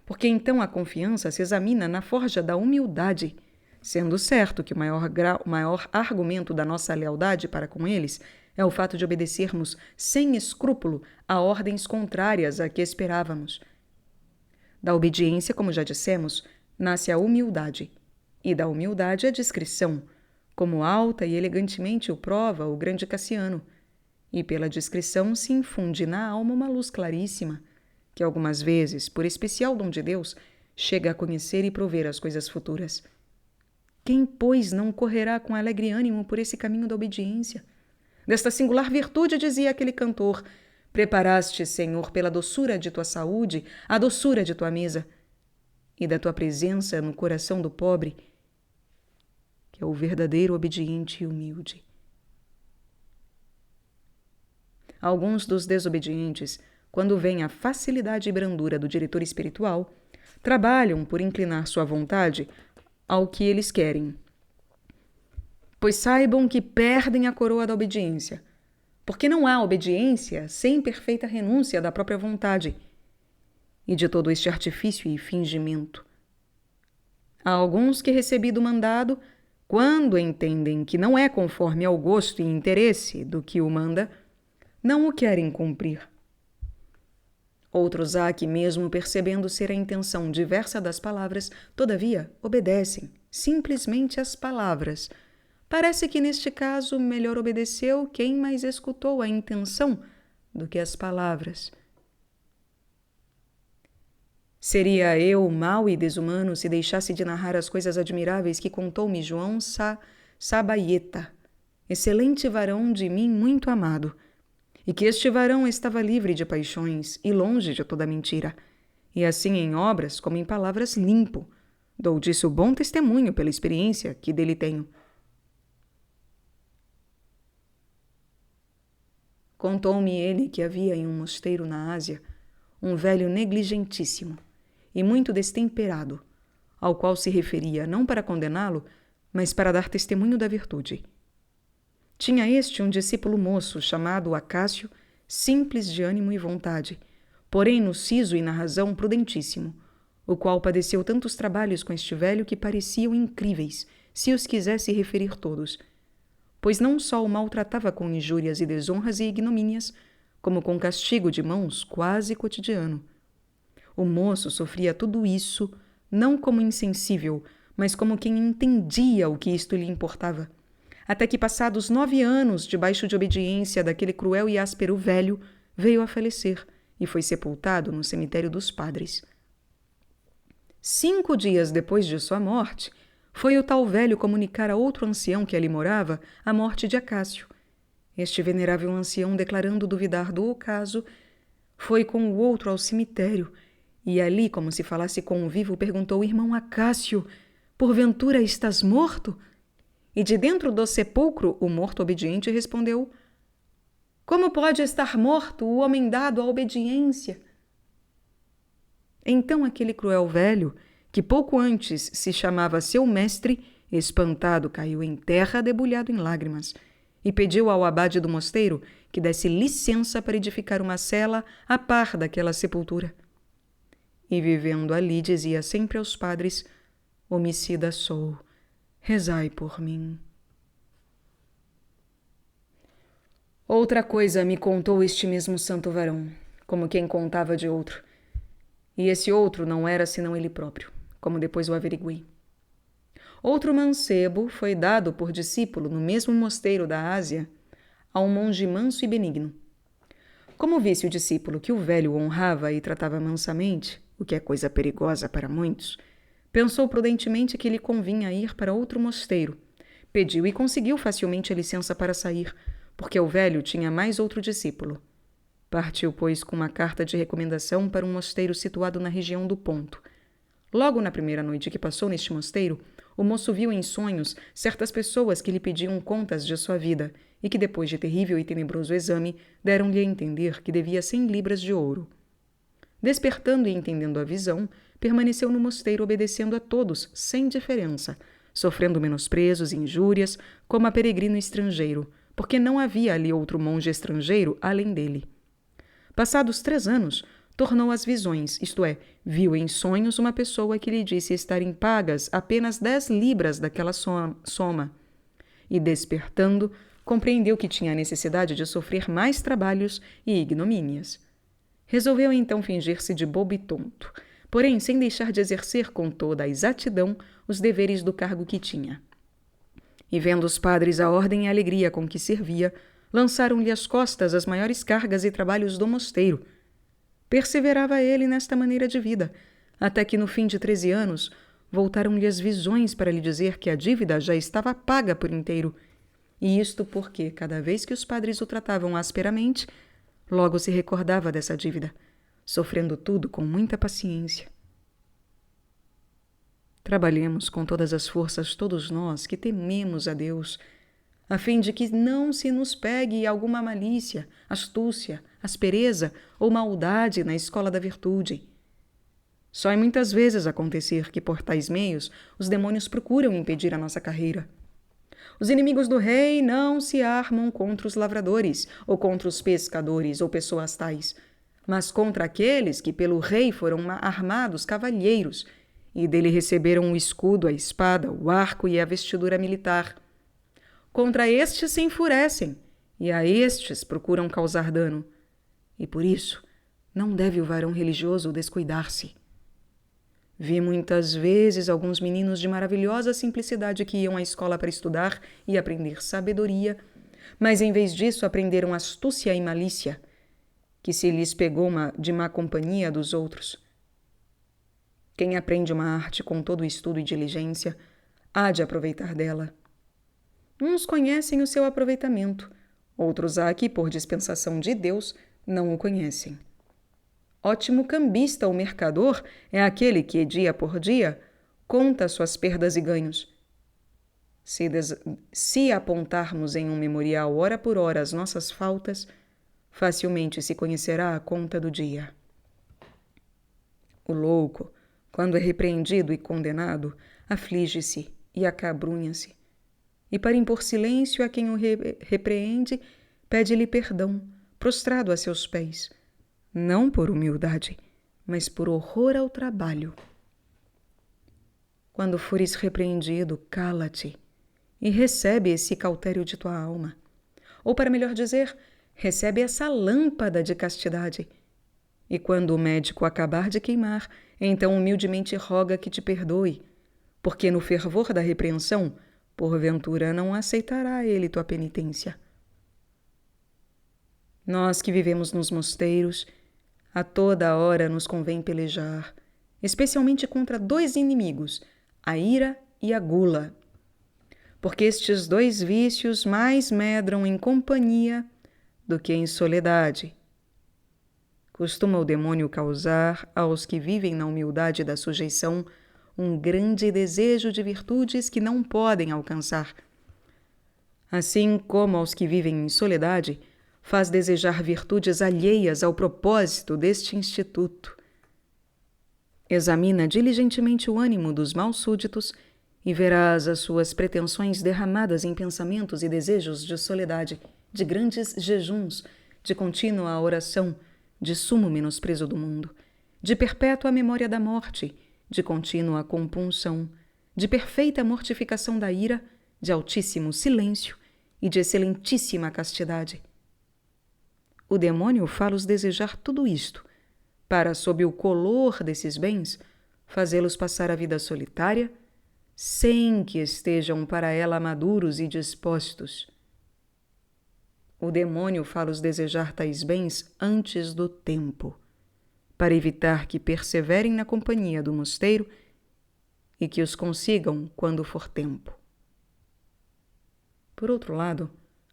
porque então a confiança se examina na forja da humildade, sendo certo que o maior argumento da nossa lealdade para com eles é o fato de obedecermos sem escrúpulo a ordens contrárias à que esperávamos. Da obediência, como já dissemos, nasce a humildade, e da humildade a discrição, como alta e elegantemente o prova o grande Cassiano, e pela discrição se infunde na alma uma luz claríssima, que algumas vezes, por especial dom de Deus, chega a conhecer e prover as coisas futuras. Quem, pois, não correrá com alegre ânimo por esse caminho da obediência? Desta singular virtude dizia aquele cantor: preparaste, Senhor, pela doçura de tua saúde, a doçura de tua mesa, e da tua presença no coração do pobre, que é o verdadeiro obediente e humilde. Alguns dos desobedientes, quando veem a facilidade e brandura do diretor espiritual, trabalham por inclinar sua vontade ao que eles querem. Pois saibam que perdem a coroa da obediência, porque não há obediência sem perfeita renúncia da própria vontade e de todo este artifício e fingimento. Há alguns que, recebido o mandado, quando entendem que não é conforme ao gosto e interesse do que o manda, não o querem cumprir. Outros há que, mesmo percebendo ser a intenção diversa das palavras, todavia obedecem simplesmente às palavras. Parece que, neste caso, melhor obedeceu quem mais escutou a intenção do que as palavras. Seria eu mau e desumano se deixasse de narrar as coisas admiráveis que contou-me João Sabaieta, excelente varão de mim muito amado, e que este varão estava livre de paixões e longe de toda mentira, e assim em obras como em palavras limpo. Dou disso bom testemunho pela experiência que dele tenho. Contou-me ele que havia em um mosteiro na Ásia um velho negligentíssimo e muito destemperado, ao qual se referia não para condená-lo, mas para dar testemunho da virtude. Tinha este um discípulo moço chamado Acácio, simples de ânimo e vontade, porém no siso e na razão prudentíssimo, o qual padeceu tantos trabalhos com este velho que pareciam incríveis, se os quisesse referir todos, pois não só o maltratava com injúrias e desonras e ignomínias, como com castigo de mãos quase cotidiano. O moço sofria tudo isso, não como insensível, mas como quem entendia o que isto lhe importava, até que, passados 9 anos debaixo de obediência daquele cruel e áspero velho, veio a falecer e foi sepultado no cemitério dos padres. 5 dias depois de sua morte, foi o tal velho comunicar a outro ancião que ali morava a morte de Acácio. Este venerável ancião, declarando duvidar do ocaso, foi com o outro ao cemitério e ali, como se falasse com o vivo, perguntou: irmão Acácio, porventura estás morto? E de dentro do sepulcro o morto obediente respondeu: como pode estar morto o homem dado à obediência? Então aquele cruel velho, que pouco antes se chamava seu mestre, espantado, caiu em terra, debulhado em lágrimas, e pediu ao abade do mosteiro que desse licença para edificar uma cela a par daquela sepultura. E vivendo ali dizia sempre aos padres: homicida sou, rezai por mim. Outra coisa me contou este mesmo santo varão, como quem contava de outro. E esse outro não era senão ele próprio, como depois o averiguei. Outro mancebo foi dado por discípulo no mesmo mosteiro da Ásia a um monge manso e benigno. Como visse o discípulo que o velho honrava e tratava mansamente, o que é coisa perigosa para muitos, pensou prudentemente que lhe convinha ir para outro mosteiro. Pediu e conseguiu facilmente a licença para sair, porque o velho tinha mais outro discípulo. Partiu, pois, com uma carta de recomendação para um mosteiro situado na região do Ponto. Logo na primeira noite que passou neste mosteiro, o moço viu em sonhos certas pessoas que lhe pediam contas de sua vida e que, depois de terrível e tenebroso exame, deram-lhe a entender que devia 100 libras de ouro. Despertando e entendendo a visão, permaneceu no mosteiro obedecendo a todos, sem diferença, sofrendo menosprezos e injúrias, como a peregrino estrangeiro, porque não havia ali outro monge estrangeiro além dele. Passados 3 anos, tornou às visões, isto é, viu em sonhos uma pessoa que lhe disse estarem pagas apenas 10 libras daquela soma. E, despertando, compreendeu que tinha a necessidade de sofrer mais trabalhos e ignomínias. Resolveu então fingir-se de bobo e tonto, porém sem deixar de exercer com toda a exatidão os deveres do cargo que tinha. E vendo os padres a ordem e a alegria com que servia, lançaram-lhe às costas as maiores cargas e trabalhos do mosteiro. Perseverava ele nesta maneira de vida, até que no fim de 13 anos voltaram-lhe as visões para lhe dizer que a dívida já estava paga por inteiro. E isto porque, cada vez que os padres o tratavam asperamente, logo se recordava dessa dívida, sofrendo tudo com muita paciência. Trabalhemos com todas as forças todos nós que tememos a Deus, a fim de que não se nos pegue alguma malícia, astúcia, aspereza ou maldade na escola da virtude. Só é muitas vezes acontecer que, por tais meios, os demônios procuram impedir a nossa carreira. Os inimigos do rei não se armam contra os lavradores, ou contra os pescadores, ou pessoas tais, mas contra aqueles que pelo rei foram armados cavalheiros, e dele receberam o escudo, a espada, o arco e a vestidura militar. Contra estes se enfurecem, e a estes procuram causar dano. E por isso, não deve o varão religioso descuidar-se. Vi muitas vezes alguns meninos de maravilhosa simplicidade que iam à escola para estudar e aprender sabedoria, mas em vez disso aprenderam astúcia e malícia, que se lhes pegou de má companhia dos outros. Quem aprende uma arte com todo o estudo e diligência, há de aproveitar dela. Uns conhecem o seu aproveitamento, outros há que, por dispensação de Deus, não o conhecem. Ótimo cambista ou mercador é aquele que, dia por dia, conta suas perdas e ganhos. Se apontarmos em um memorial hora por hora as nossas faltas, facilmente se conhecerá a conta do dia. O louco, quando é repreendido e condenado, aflige-se e acabrunha-se. E para impor silêncio a quem o repreende, pede-lhe perdão, prostrado a seus pés, não por humildade, mas por horror ao trabalho. Quando fores repreendido, cala-te e recebe esse cautério de tua alma. Ou, para melhor dizer, recebe essa lâmpada de castidade. E quando o médico acabar de queimar, então humildemente roga que te perdoe, porque no fervor da repreensão, porventura não aceitará ele tua penitência. Nós que vivemos nos mosteiros, a toda hora nos convém pelejar, especialmente contra 2 inimigos, a ira e a gula, porque estes 2 vícios mais medram em companhia do que em soledade. Costuma o demônio causar aos que vivem na humildade da sujeição um grande desejo de virtudes que não podem alcançar. Assim como aos que vivem em soledade, faz desejar virtudes alheias ao propósito deste instituto. Examina diligentemente o ânimo dos maus súditos e verás as suas pretensões derramadas em pensamentos e desejos de soledade, de grandes jejuns, de contínua oração, de sumo menosprezo do mundo, de perpétua memória da morte, de contínua compunção, de perfeita mortificação da ira, de altíssimo silêncio e de excelentíssima castidade. o demônio fá-los desejar tudo isto, para, sob o color desses bens, fazê-los passar a vida solitária, sem que estejam para ela maduros e dispostos. O demônio fá-los desejar tais bens antes do tempo, para evitar que perseverem na companhia do mosteiro e que os consigam quando for tempo. Por outro lado,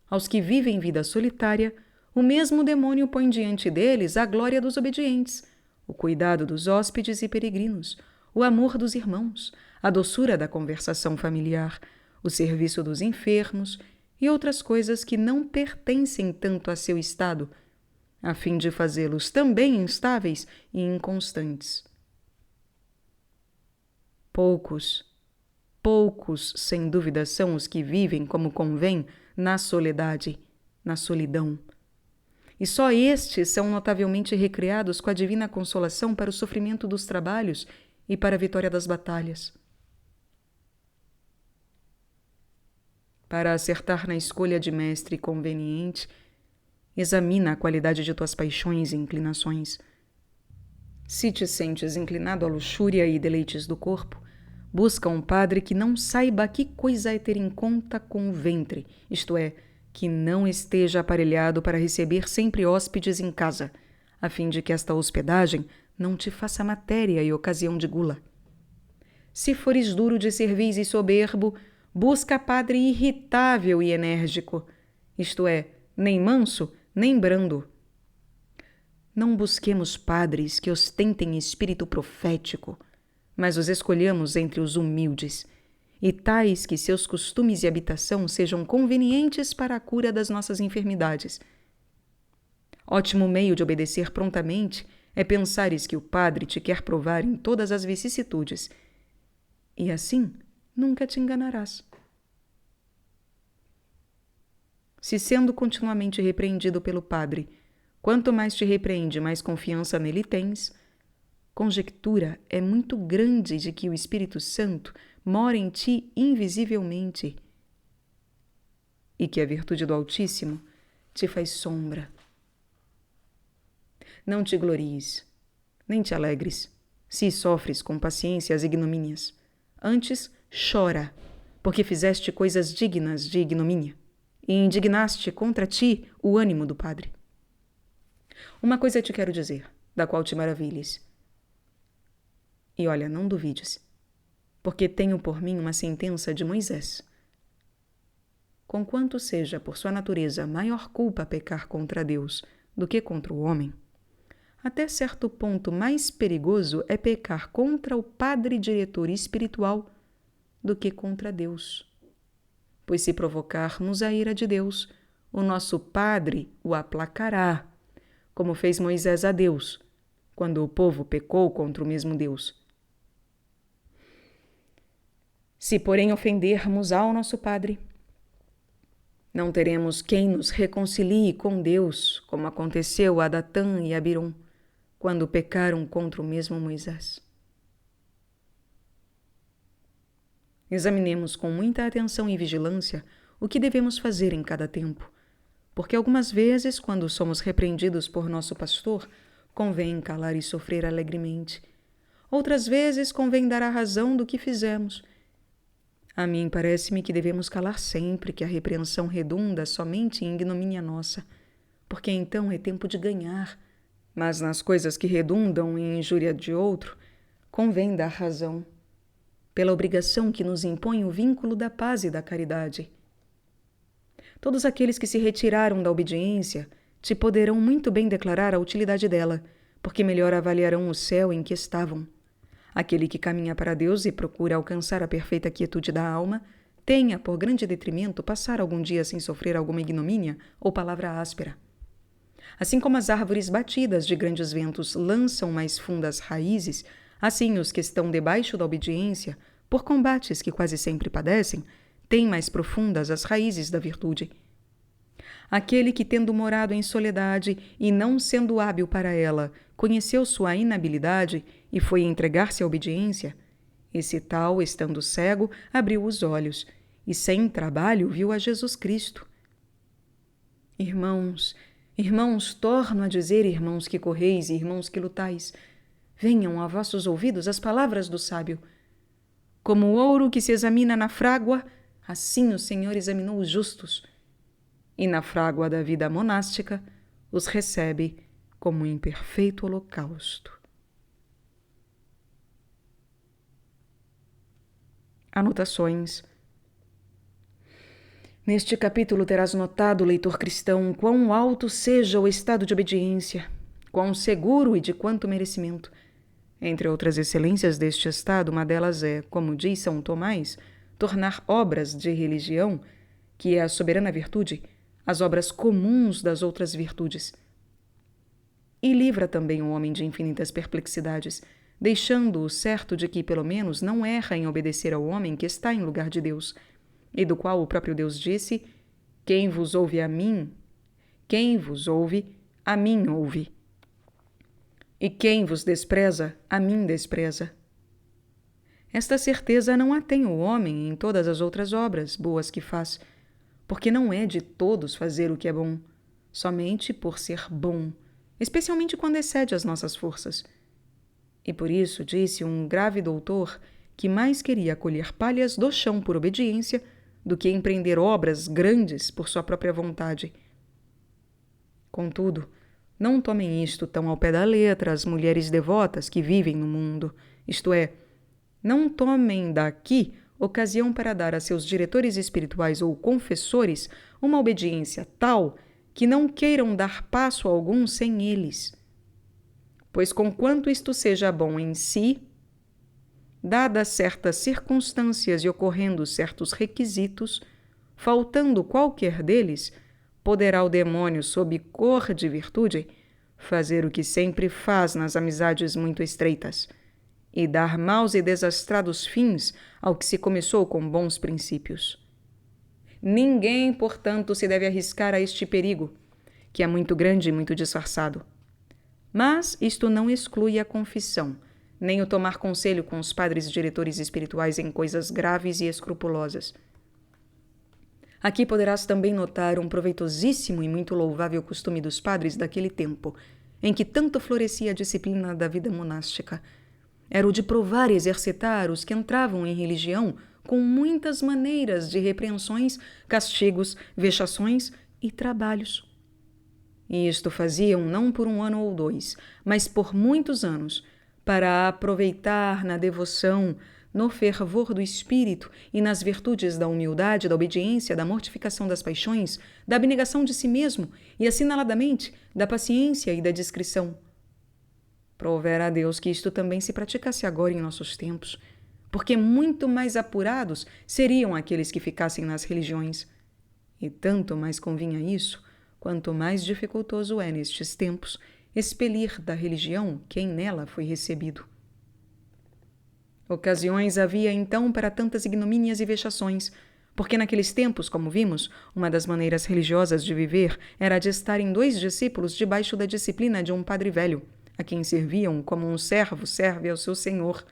aos que vivem vida solitária, o mesmo demônio põe diante deles a glória dos obedientes, o cuidado dos hóspedes e peregrinos, o amor dos irmãos, a doçura da conversação familiar, o serviço dos enfermos e outras coisas que não pertencem tanto a seu estado, a fim de fazê-los também instáveis e inconstantes. Poucos, sem dúvida, são os que vivem como convém na soledade, na solidão. E só estes são notavelmente recriados com a divina consolação para o sofrimento dos trabalhos e para a vitória das batalhas. Para acertar na escolha de mestre conveniente, examina a qualidade de tuas paixões e inclinações. Se te sentes inclinado à luxúria e deleites do corpo, busca um padre que não saiba que coisa é ter em conta com o ventre, isto é, que não esteja aparelhado para receber sempre hóspedes em casa, a fim de que esta hospedagem não te faça matéria e ocasião de gula. Se fores duro de cerviz e soberbo, busca padre irritável e enérgico, isto é, nem manso, nem brando. Não busquemos padres que ostentem espírito profético, mas os escolhamos entre os humildes, e tais que seus costumes e habitação sejam convenientes para a cura das nossas enfermidades. Ótimo meio de obedecer prontamente é pensares que o padre te quer provar em todas as vicissitudes, e assim nunca te enganarás. Se sendo continuamente repreendido pelo padre, quanto mais te repreende, mais confiança nele tens, conjectura é muito grande de que o Espírito Santo mora em ti invisivelmente e que a virtude do Altíssimo te faz sombra. Não te glories, nem te alegres, se sofres com paciência as ignomínias. Antes, chora, porque fizeste coisas dignas de ignomínia e indignaste contra ti o ânimo do Padre. Uma coisa te quero dizer, da qual te maravilhes. E olha, não duvides, porque tenho por mim uma sentença de Moisés. Conquanto seja por sua natureza maior culpa pecar contra Deus do que contra o homem, até certo ponto mais perigoso é pecar contra o Padre Diretor espiritual do que contra Deus. Pois se provocarmos a ira de Deus, o nosso Padre o aplacará, como fez Moisés a Deus, quando o povo pecou contra o mesmo Deus. Se, porém, ofendermos ao nosso Padre, não teremos quem nos reconcilie com Deus, como aconteceu a Datã e a Abiram, quando pecaram contra o mesmo Moisés. Examinemos com muita atenção e vigilância o que devemos fazer em cada tempo, porque algumas vezes, quando somos repreendidos por nosso pastor, convém calar e sofrer alegremente. Outras vezes, convém dar a razão do que fizemos. A mim parece-me que devemos calar sempre que a repreensão redunda somente em ignomínia nossa, porque então é tempo de ganhar. Mas nas coisas que redundam em injúria de outro, convém dar razão, pela obrigação que nos impõe o vínculo da paz e da caridade. Todos aqueles que se retiraram da obediência te poderão muito bem declarar a utilidade dela, porque melhor avaliarão o céu em que estavam. Aquele que caminha para Deus e procura alcançar a perfeita quietude da alma, tenha por grande detrimento passar algum dia sem sofrer alguma ignomínia ou palavra áspera. Assim como as árvores batidas de grandes ventos lançam mais fundas raízes, assim os que estão debaixo da obediência, por combates que quase sempre padecem, têm mais profundas as raízes da virtude. Aquele que, tendo morado em soledade e não sendo hábil para ela, conheceu sua inabilidade e foi entregar-se à obediência, esse tal, estando cego, abriu os olhos e, sem trabalho, viu a Jesus Cristo. Irmãos, Irmãos, torno a dizer, irmãos que correis e irmãos que lutais, venham a vossos ouvidos as palavras do sábio. Como o ouro que se examina na frágua, assim o Senhor examinou os justos, e na frágua da vida monástica os recebe como em perfeito holocausto. Anotações. Neste capítulo terás notado, leitor cristão, quão alto seja o estado de obediência, quão seguro e de quanto merecimento. Entre outras excelências deste estado, uma delas é, como diz São Tomás, tornar obras de religião, que é a soberana virtude, as obras comuns das outras virtudes. E livra também o homem de infinitas perplexidades, deixando-o certo de que, pelo menos, não erra em obedecer ao homem que está em lugar de Deus, e do qual o próprio Deus disse: quem vos ouve, a mim ouve. E quem vos despreza, a mim despreza. Esta certeza não a tem o homem em todas as outras obras boas que faz, porque não é de todos fazer o que é bom, somente por ser bom, especialmente quando excede as nossas forças. E por isso disse um grave doutor que mais queria colher palhas do chão por obediência do que empreender obras grandes por sua própria vontade. Contudo, não tomem isto tão ao pé da letra as mulheres devotas que vivem no mundo, isto é, não tomem daqui ocasião para dar a seus diretores espirituais ou confessores uma obediência tal que não queiram dar passo algum sem eles. Pois conquanto isto seja bom em si, dadas certas circunstâncias e ocorrendo certos requisitos, faltando qualquer deles, poderá o demônio, sob cor de virtude, fazer o que sempre faz nas amizades muito estreitas, e dar maus e desastrados fins ao que se começou com bons princípios. Ninguém, portanto, se deve arriscar a este perigo, que é muito grande e muito disfarçado. Mas isto não exclui a confissão, nem o tomar conselho com os padres diretores espirituais em coisas graves e escrupulosas. Aqui poderás também notar um proveitosíssimo e muito louvável costume dos padres daquele tempo, em que tanto florescia a disciplina da vida monástica. Era o de provar e exercitar os que entravam em religião com muitas maneiras de repreensões, castigos, vexações e trabalhos. E isto faziam não por 1 ano ou 2, mas por muitos anos, para aproveitar na devoção, no fervor do espírito e nas virtudes da humildade, da obediência, da mortificação das paixões, da abnegação de si mesmo e, assinaladamente, da paciência e da discrição. Provera a Deus que isto também se praticasse agora em nossos tempos, porque muito mais apurados seriam aqueles que ficassem nas religiões. E tanto mais convinha isso, quanto mais dificultoso é, nestes tempos, expelir da religião quem nela foi recebido. Ocasiões havia então para tantas ignomínias e vexações, porque naqueles tempos, como vimos, uma das maneiras religiosas de viver era a de estarem 2 discípulos debaixo da disciplina de um padre velho, a quem serviam como um servo serve ao seu senhor.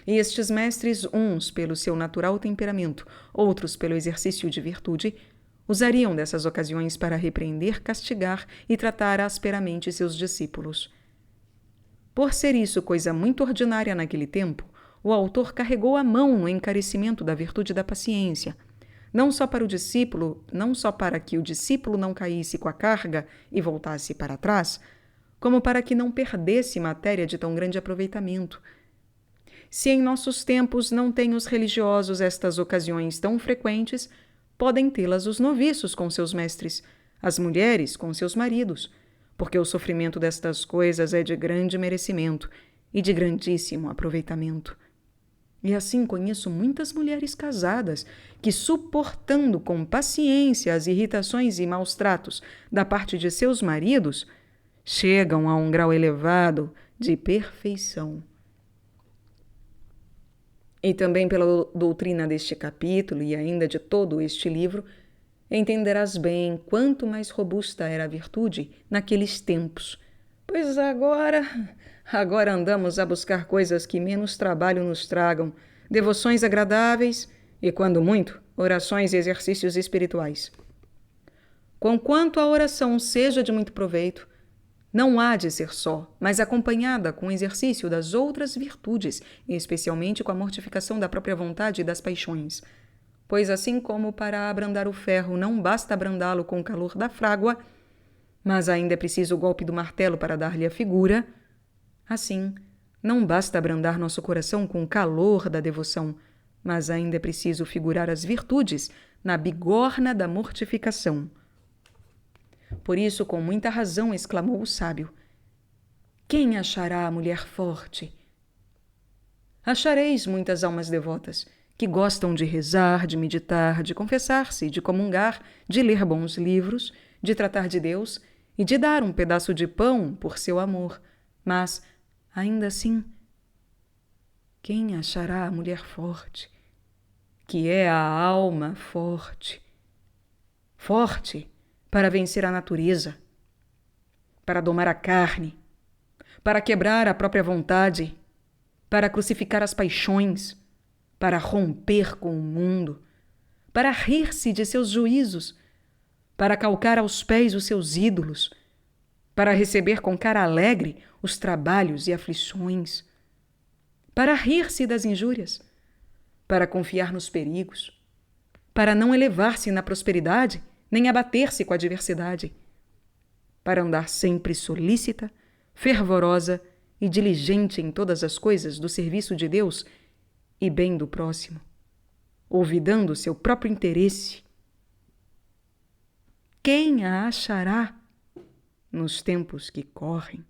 E estes mestres, uns pelo seu natural temperamento, outros pelo exercício de virtude, usariam dessas ocasiões para repreender, castigar e tratar asperamente seus discípulos. Por ser isso coisa muito ordinária naquele tempo, o autor carregou a mão no encarecimento da virtude da paciência, não só para que o discípulo não caísse com a carga e voltasse para trás, como para que não perdesse matéria de tão grande aproveitamento. Se em nossos tempos não têm os religiosos estas ocasiões tão frequentes, podem tê-las os noviços com seus mestres, as mulheres com seus maridos, porque o sofrimento destas coisas é de grande merecimento e de grandíssimo aproveitamento. E assim conheço muitas mulheres casadas que, suportando com paciência as irritações e maus tratos da parte de seus maridos, chegam a um grau elevado de perfeição. E também pela doutrina deste capítulo e ainda de todo este livro, entenderás bem quanto mais robusta era a virtude naqueles tempos, pois agora andamos a buscar coisas que menos trabalho nos tragam, devoções agradáveis e, quando muito, orações e exercícios espirituais. Conquanto a oração seja de muito proveito, não há de ser só, mas acompanhada com o exercício das outras virtudes, especialmente com a mortificação da própria vontade e das paixões. Pois assim como para abrandar o ferro não basta abrandá-lo com o calor da frágua, mas ainda é preciso o golpe do martelo para dar-lhe a figura, assim, não basta abrandar nosso coração com o calor da devoção, mas ainda é preciso figurar as virtudes na bigorna da mortificação. Por isso, com muita razão, exclamou o sábio: quem achará a mulher forte? Achareis muitas almas devotas, que gostam de rezar, de meditar, de confessar-se, de comungar, de ler bons livros, de tratar de Deus e de dar um pedaço de pão por seu amor. Mas, ainda assim, quem achará a mulher forte? Que é a alma forte. Forte para vencer a natureza, para domar a carne, para quebrar a própria vontade, para crucificar as paixões, para romper com o mundo, para rir-se de seus juízos, para calcar aos pés os seus ídolos, para receber com cara alegre os trabalhos e aflições, para rir-se das injúrias, para confiar nos perigos, para não elevar-se na prosperidade, nem abater-se com a adversidade, para andar sempre solícita, fervorosa e diligente em todas as coisas do serviço de Deus e bem do próximo, olvidando seu próprio interesse. Quem a achará nos tempos que correm?